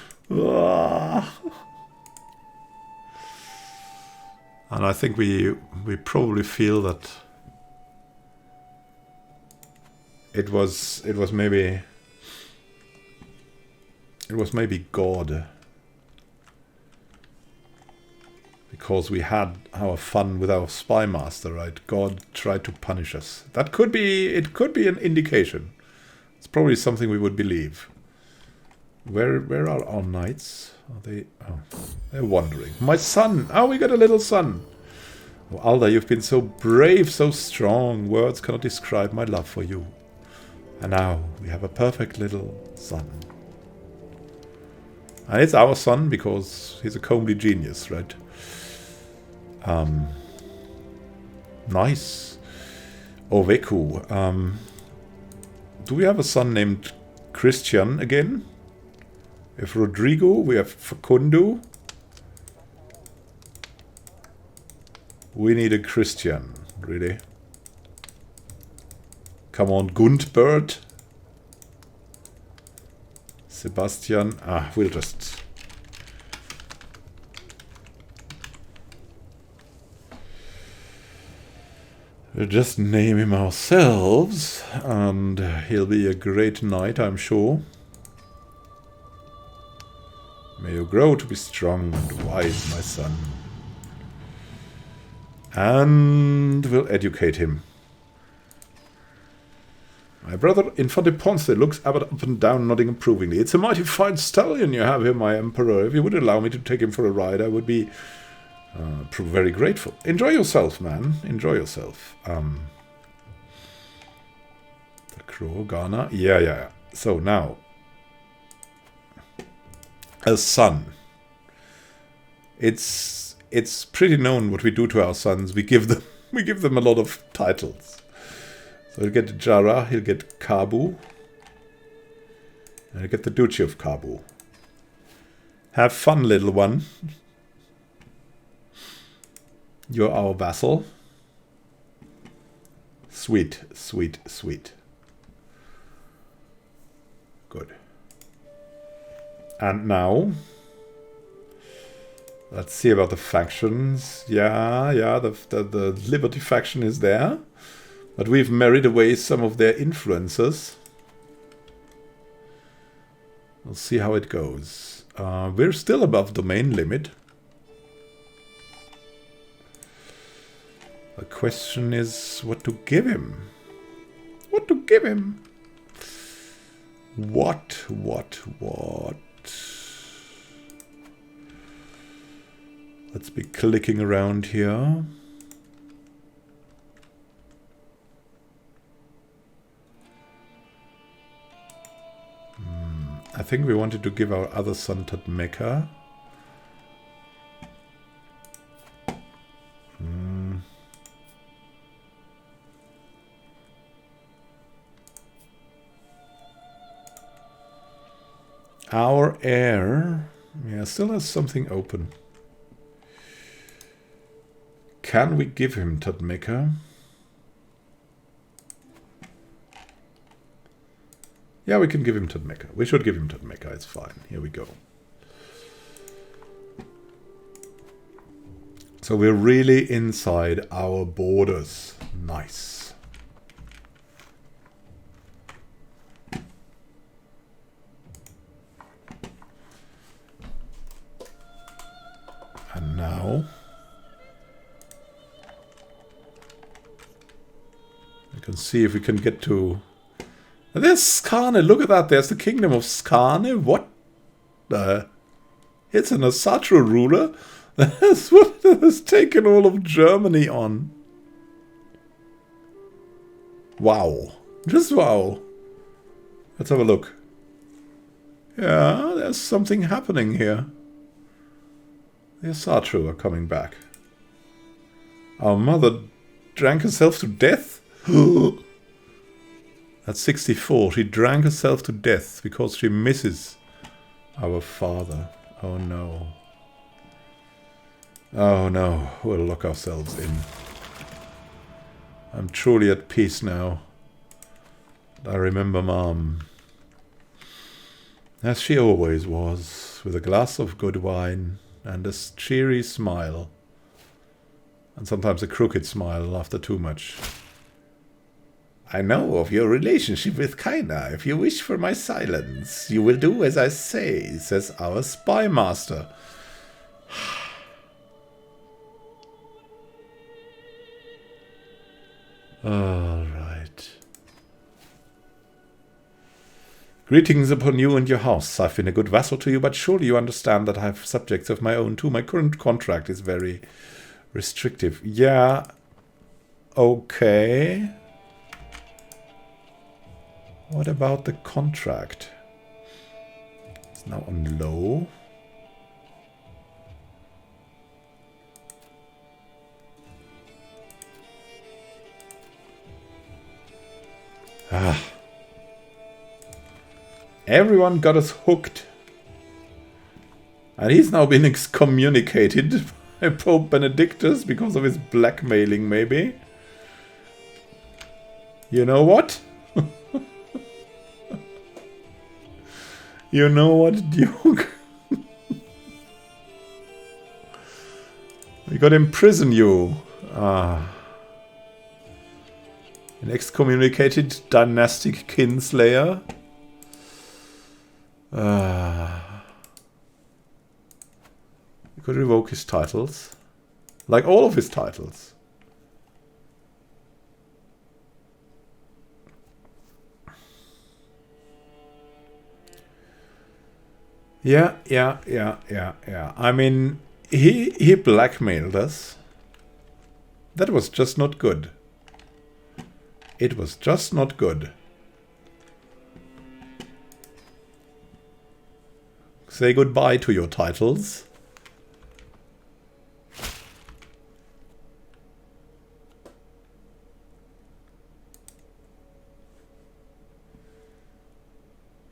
I think we probably feel that it was maybe God. Because we had our fun with our spy master, right? God tried to punish us. It could be an indication. It's probably something we would believe. Where are our knights? Are they? Oh, they're wandering. My son! Oh, we got a little son! Oh, Alda, you've been so brave, so strong. Words cannot describe my love for you. And now we have a perfect little son. And it's our son because he's a comely genius, right? Nice. Oveku. Do we have a son named Christian again? If Rodrigo, we have Facundo. We need a Christian, really. Come on, Gundbert. Sebastian. We'll just... We'll just name him ourselves, and he'll be a great knight, I'm sure. May you grow to be strong and wise, my son. And we'll educate him. My brother Infante Ponce looks Abbot up and down, nodding approvingly. It's a mighty fine stallion you have here, my emperor. If you would allow me to take him for a ride, I would be very grateful. Enjoy yourself, man. Enjoy yourself. The Crow, Ghana. Yeah. So now, a son. It's pretty known what we do to our sons. We give them a lot of titles. So he'll get Jara, he'll get Kabu, and he'll get the Duchy of Kabu. Have fun, little one. You're our vassal. Sweet. Good. And now, let's see about the factions. Yeah, the Liberty faction is there. But we've married away some of their influences. We'll see how it goes. We're still above domain limit. The question is what to give him. What to give him? What? Let's be clicking around here. I think we wanted to give our other son Tadmeka. Our heir, still has something open. Can we give him Tadmeka? Yeah, we can give him Tadmeka. We should give him Tadmeka. It's fine. Here we go. So we're really inside our borders. Nice. And now we can see if we can get to... There's Skane. Look at that. There's the kingdom of Skane. What the... It's an Asatru ruler. That's what has taken all of Germany on. Wow. Just wow. Let's have a look. Yeah, there's something happening here. The Asatru are coming back. Our mother drank herself to death? At 64, she drank herself to death because she misses our father. Oh no. Oh no, we'll lock ourselves in. I'm truly at peace now. I remember Mom. As she always was, with a glass of good wine and a cheery smile. And sometimes a crooked smile after too much. I know of your relationship with Kaina. If you wish for my silence, you will do as I say, says our spy master. All right. Greetings upon you and your house. I've been a good vassal to you, but surely you understand that I have subjects of my own too. My current contract is very restrictive. Yeah. Okay. What about the contract? It's now on low. Everyone got us hooked. And he's now been excommunicated by Pope Benedictus because of his blackmailing, maybe. You know what? You know what, Duke? We gotta imprison you. Ah. An excommunicated dynastic kinslayer. You could revoke his titles. Like all of his titles. Yeah. I mean, he blackmailed us. That was just not good. It was just not good. Say goodbye to your titles.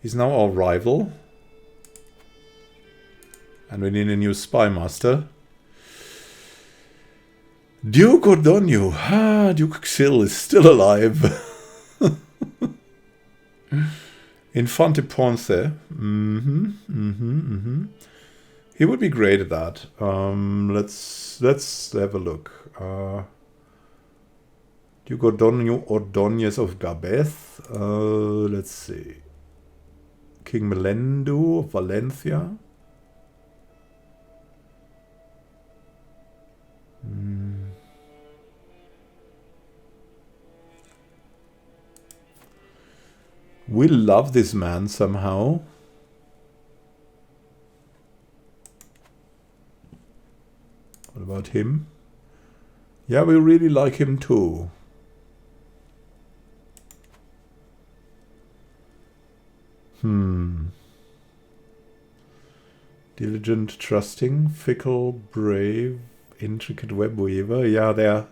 He's now our rival. And we need a new spy master. Duke O'Donnell. Ah, Duke Xill is still alive. Infante Ponce. He would be great at that. Let's have a look. Duke O'Donnell Ordóñez of Gabez. Let's see. King Melendo of Valencia. We love this man somehow. What about him? Yeah, we really like him too. Diligent, trusting, fickle, brave, intricate web weaver. Yeah, they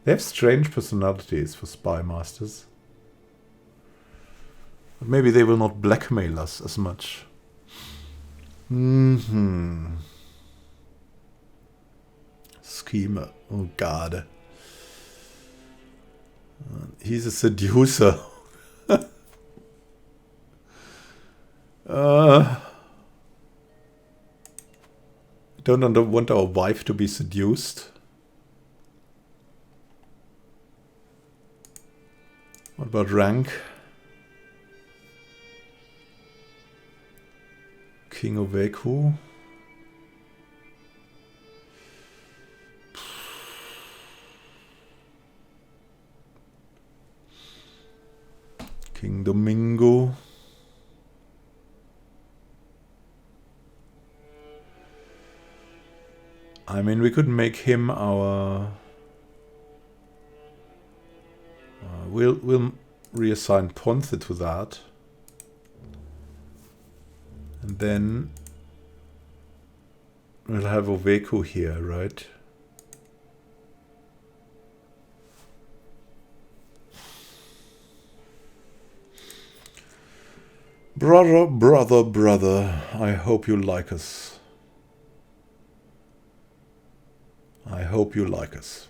have strange personalities for spy masters. But maybe they will not blackmail us as much. Schemer. Oh god. He's a seducer. Don't want our wife to be seduced. What about rank? King of Veku. King Domingo. I mean, we could make him our... we'll reassign Ponce to that. And then we'll have Oveku here, right? Brother, I hope you like us. I hope you like us.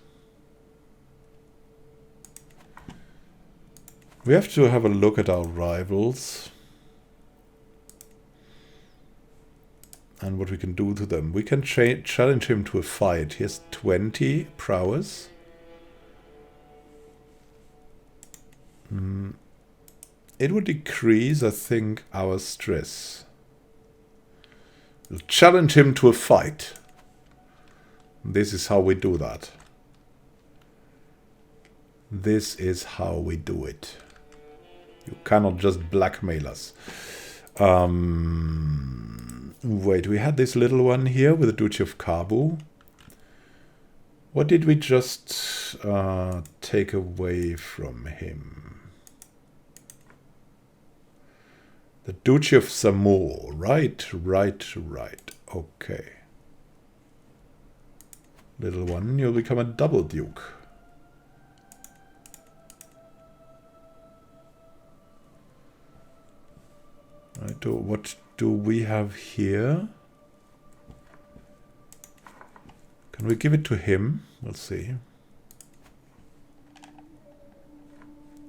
We have to have a look at our rivals. And what we can do to them. We can challenge him to a fight. He has 20 prowess. It would decrease, I think, our stress. We'll challenge him to a fight. This is how we do that. This is how we do it. You cannot just blackmail us. Wait, we had this little one here with the Duchy of Kabu. What did we just take away from him? The Duchy of Samor. Right. Okay. Little one, you'll become a double duke. Right, what do we have here? Can we give it to him? We'll see.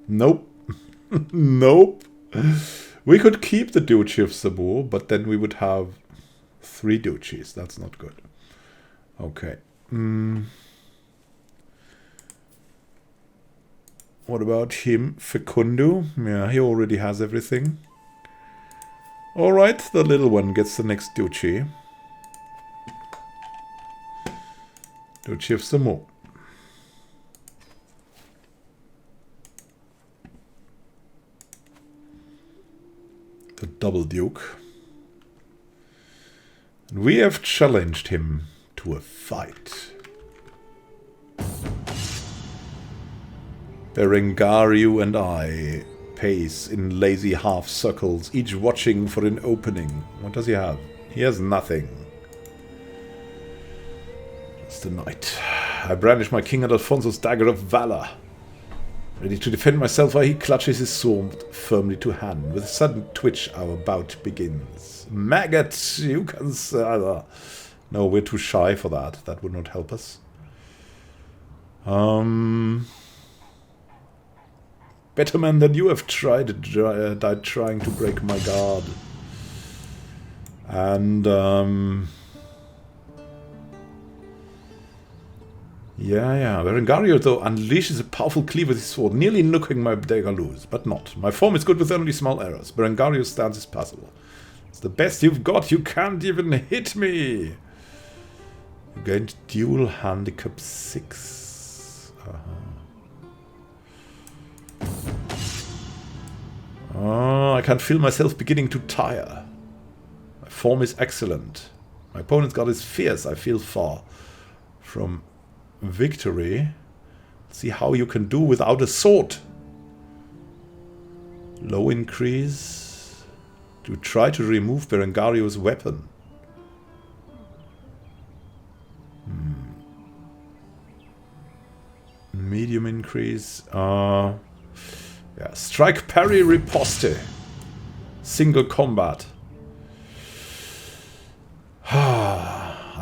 Nope. Nope. We could keep the Duchy of Kabu, but then we would have 3 duchies. That's not good. Okay. What about him? Fecundo? Yeah, he already has everything. Alright, the little one gets the next duchy. Duchy of Kabu. The double duke. And we have challenged him to a fight. Berengario and I pace in lazy half circles, each watching for an opening. What does he have? He has nothing. Just a knight. I brandish my King Alfonso's dagger of valor, ready to defend myself while he clutches his sword firmly to hand. With a sudden twitch, our bout begins. Maggot, you can... No, we're too shy for that. That would not help us. Better man than you have died trying to break my guard. And, yeah. Berengario, though, unleashes a powerful cleave with his sword, nearly knocking my dagger loose, but not. My form is good with only small errors. Berengario's stance is passable. It's the best you've got. You can't even hit me. You gained dual handicap 6. Oh, I can feel myself beginning to tire. My form is excellent. My opponent's guard is fierce. I feel far from victory. See how you can do without a sword. Low increase. To try to remove Berengario's weapon. Medium increase. Yeah, strike, parry, riposte. Single combat.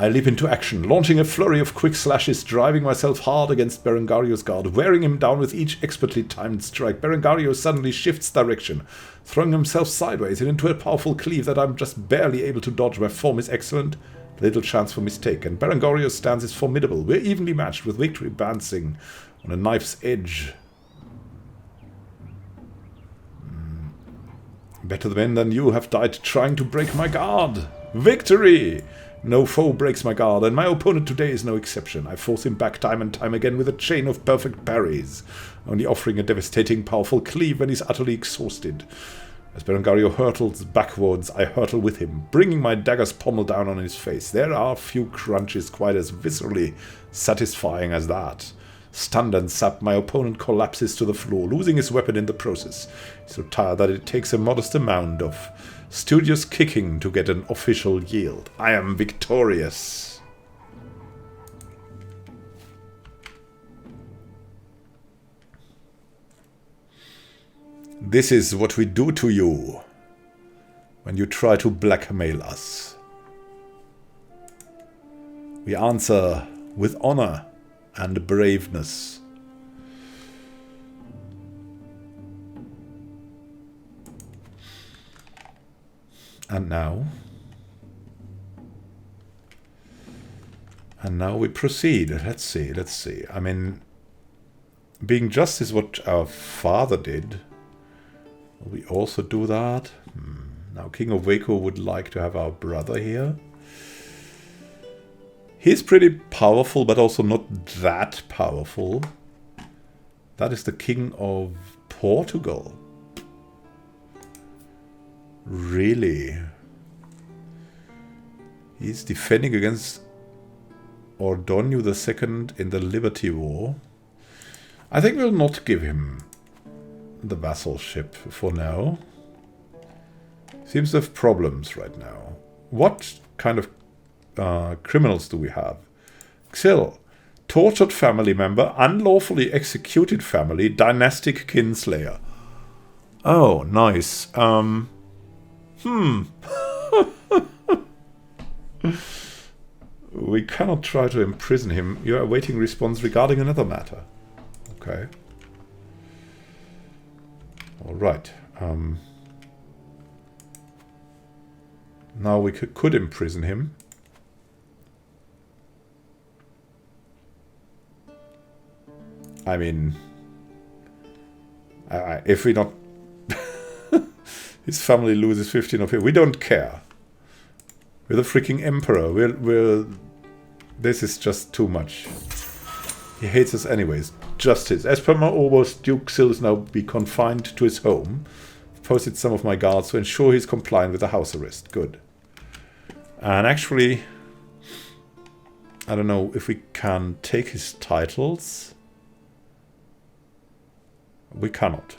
I leap into action, launching a flurry of quick slashes, driving myself hard against Berengario's guard, wearing him down with each expertly timed strike. Berengario suddenly shifts direction, throwing himself sideways and into a powerful cleave that I'm just barely able to dodge. My form is excellent, little chance for mistake, and Berengario's stance is formidable. We're evenly matched, with victory bouncing on a knife's edge. Better men than you have died trying to break my guard. Victory! No foe breaks my guard, and my opponent today is no exception. I force him back time and time again with a chain of perfect parries, only offering a devastating, powerful cleave when he's utterly exhausted. As Berengario hurtles backwards, I hurtle with him, bringing my dagger's pommel down on his face. There are few crunches quite as viscerally satisfying as that. Stunned and sapped, my opponent collapses to the floor, losing his weapon in the process. He's so tired that it takes a modest amount of studious kicking to get an official yield. I am victorious. This is what we do to you when you try to blackmail us. We answer with honor and braveness. And now we proceed. Let's see. I mean, being just is what our father did. Will we also do that? Now King of Waco would like to have our brother here. He's pretty powerful, but also not that powerful. That is the King of Portugal. Really? He's defending against Ordonio II in the Liberty War. I think we'll not give him the vassalship for now. Seems to have problems right now. What kind of criminals do we have? Xil, tortured family member, unlawfully executed family, dynastic kinslayer. Oh, nice. We cannot try to imprison him. You are awaiting response regarding another matter. Okay. All right. Now we could imprison him. I mean, if we not... his family loses 15 of it, we don't care. We're the freaking emperor. This is just too much. He hates us anyways. Justice. As per my orders, Duke Sills now be confined to his home. I've posted some of my guards to ensure he's compliant with the house arrest. Good. And actually, I don't know if we can take his titles. We cannot.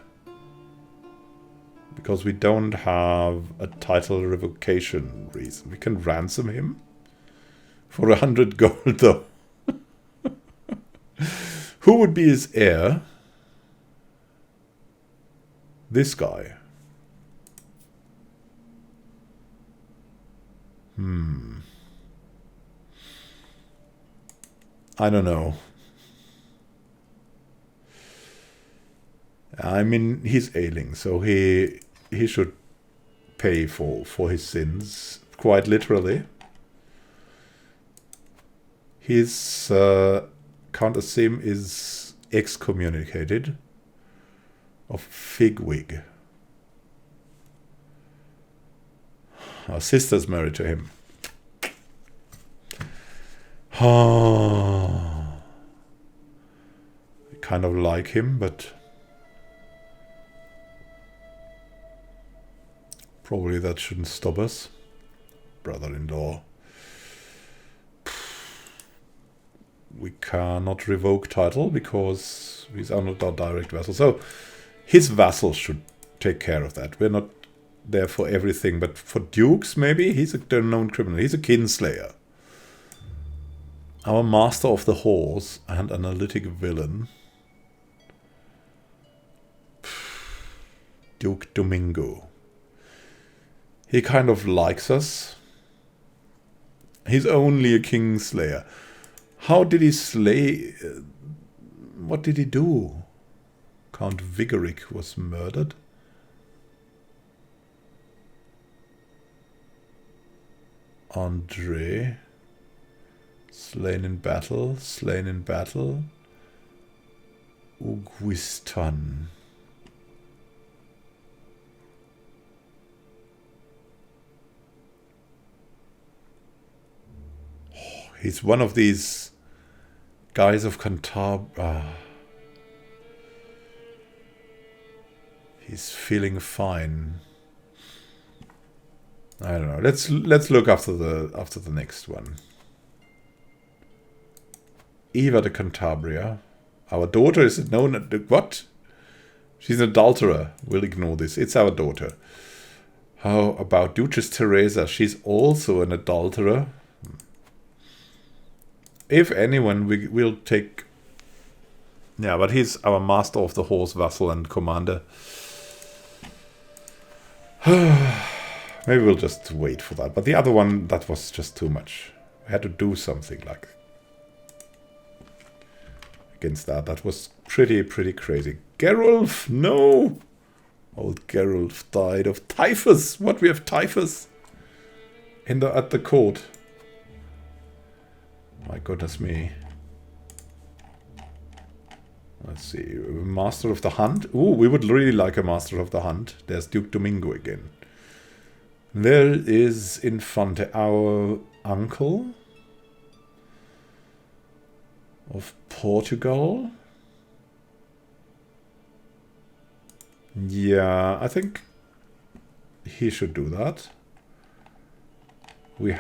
Because we don't have a title revocation reason. We can ransom him for 100 gold though. Who would be his heir? This guy. I don't know. I mean, he's ailing, so he should pay for his sins, quite literally. His Count Sim is excommunicated of Figwig. Our sister's married to him. I kind of like him, but probably that shouldn't stop us. Brother-in-law. We cannot revoke title because he's not our direct vassal. So his vassals should take care of that. We're not there for everything, but for dukes maybe? He's a known criminal. He's a kinslayer. Our master of the horse and analytic villain. Duke Domingo. He kind of likes us. He's only a kingslayer. How did he slay... what did he do? Count Vigoric was murdered. Andre... slain in battle. Slain in battle. Uguistan. He's one of these guys of Cantabria. He's feeling fine. I don't know. Let's look after the next one. Eva de Cantabria. Our daughter is known as what? She's an adulterer. We'll ignore this. It's our daughter. How about Duchess Teresa? She's also an adulterer. If anyone, we'll take... Yeah, but he's our master of the horse, vassal, and commander. Maybe we'll just wait for that. But the other one, that was just too much. We had to do something like... against that. That was pretty crazy. Gerulf, no! Old Gerulf died of typhus. What, we have typhus? At the court. My goodness me. Let's see. Master of the Hunt. Ooh, we would really like a Master of the Hunt. There's Duke Domingo again. There is Infante, our uncle of Portugal. Yeah, I think he should do that. We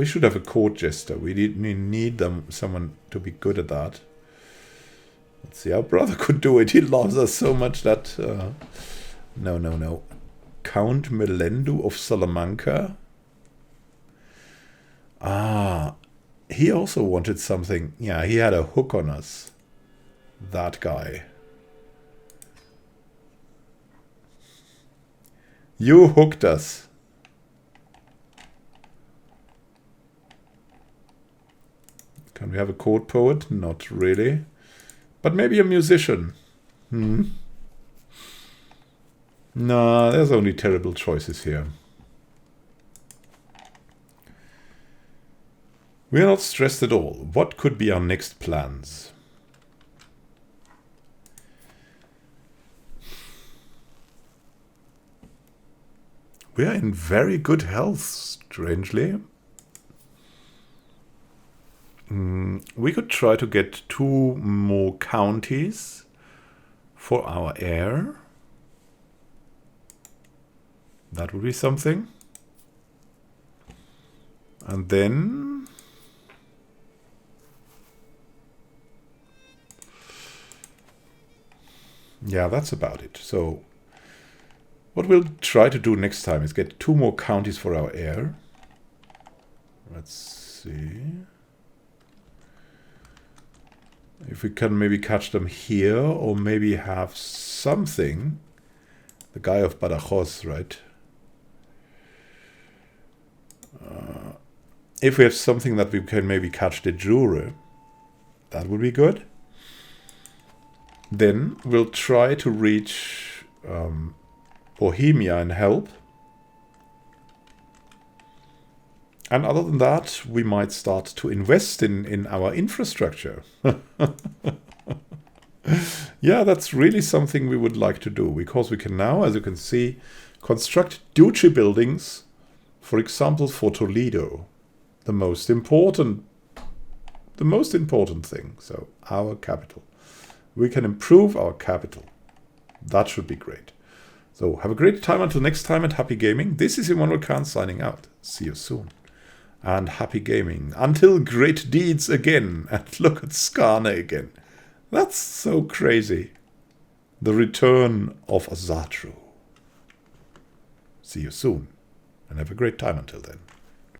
should have a court jester. We need someone to be good at that. Let's see. Our brother could do it. He loves us so much that... No. Count Melendo of Salamanca. Ah, he also wanted something. Yeah, he had a hook on us. That guy. You hooked us. Can we have a court poet? Not really. But maybe a musician. No, there's only terrible choices here. We are not stressed at all. What could be our next plans? We are in very good health, strangely. We could try to get 2 more counties for our heir. That would be something. And then... yeah, that's about it. So what we'll try to do next time is get 2 more counties for our heir. Let's see. If we can maybe catch them here, or maybe have something. The guy of Badajoz, right? If we have something that we can maybe catch de jure, that would be good. Then we'll try to reach Bohemia and help. And other than that, we might start to invest in our infrastructure. Yeah, that's really something we would like to do, because we can now, as you can see, construct duchy buildings, for example, for Toledo. The most important thing. So our capital. We can improve our capital. That should be great. So have a great time until next time, and happy gaming. This is Immanuel Khan signing out. See you soon. And happy gaming. Until great deeds again. And look at Skane again. That's so crazy. The return of Azatru. See you soon. And have a great time until then.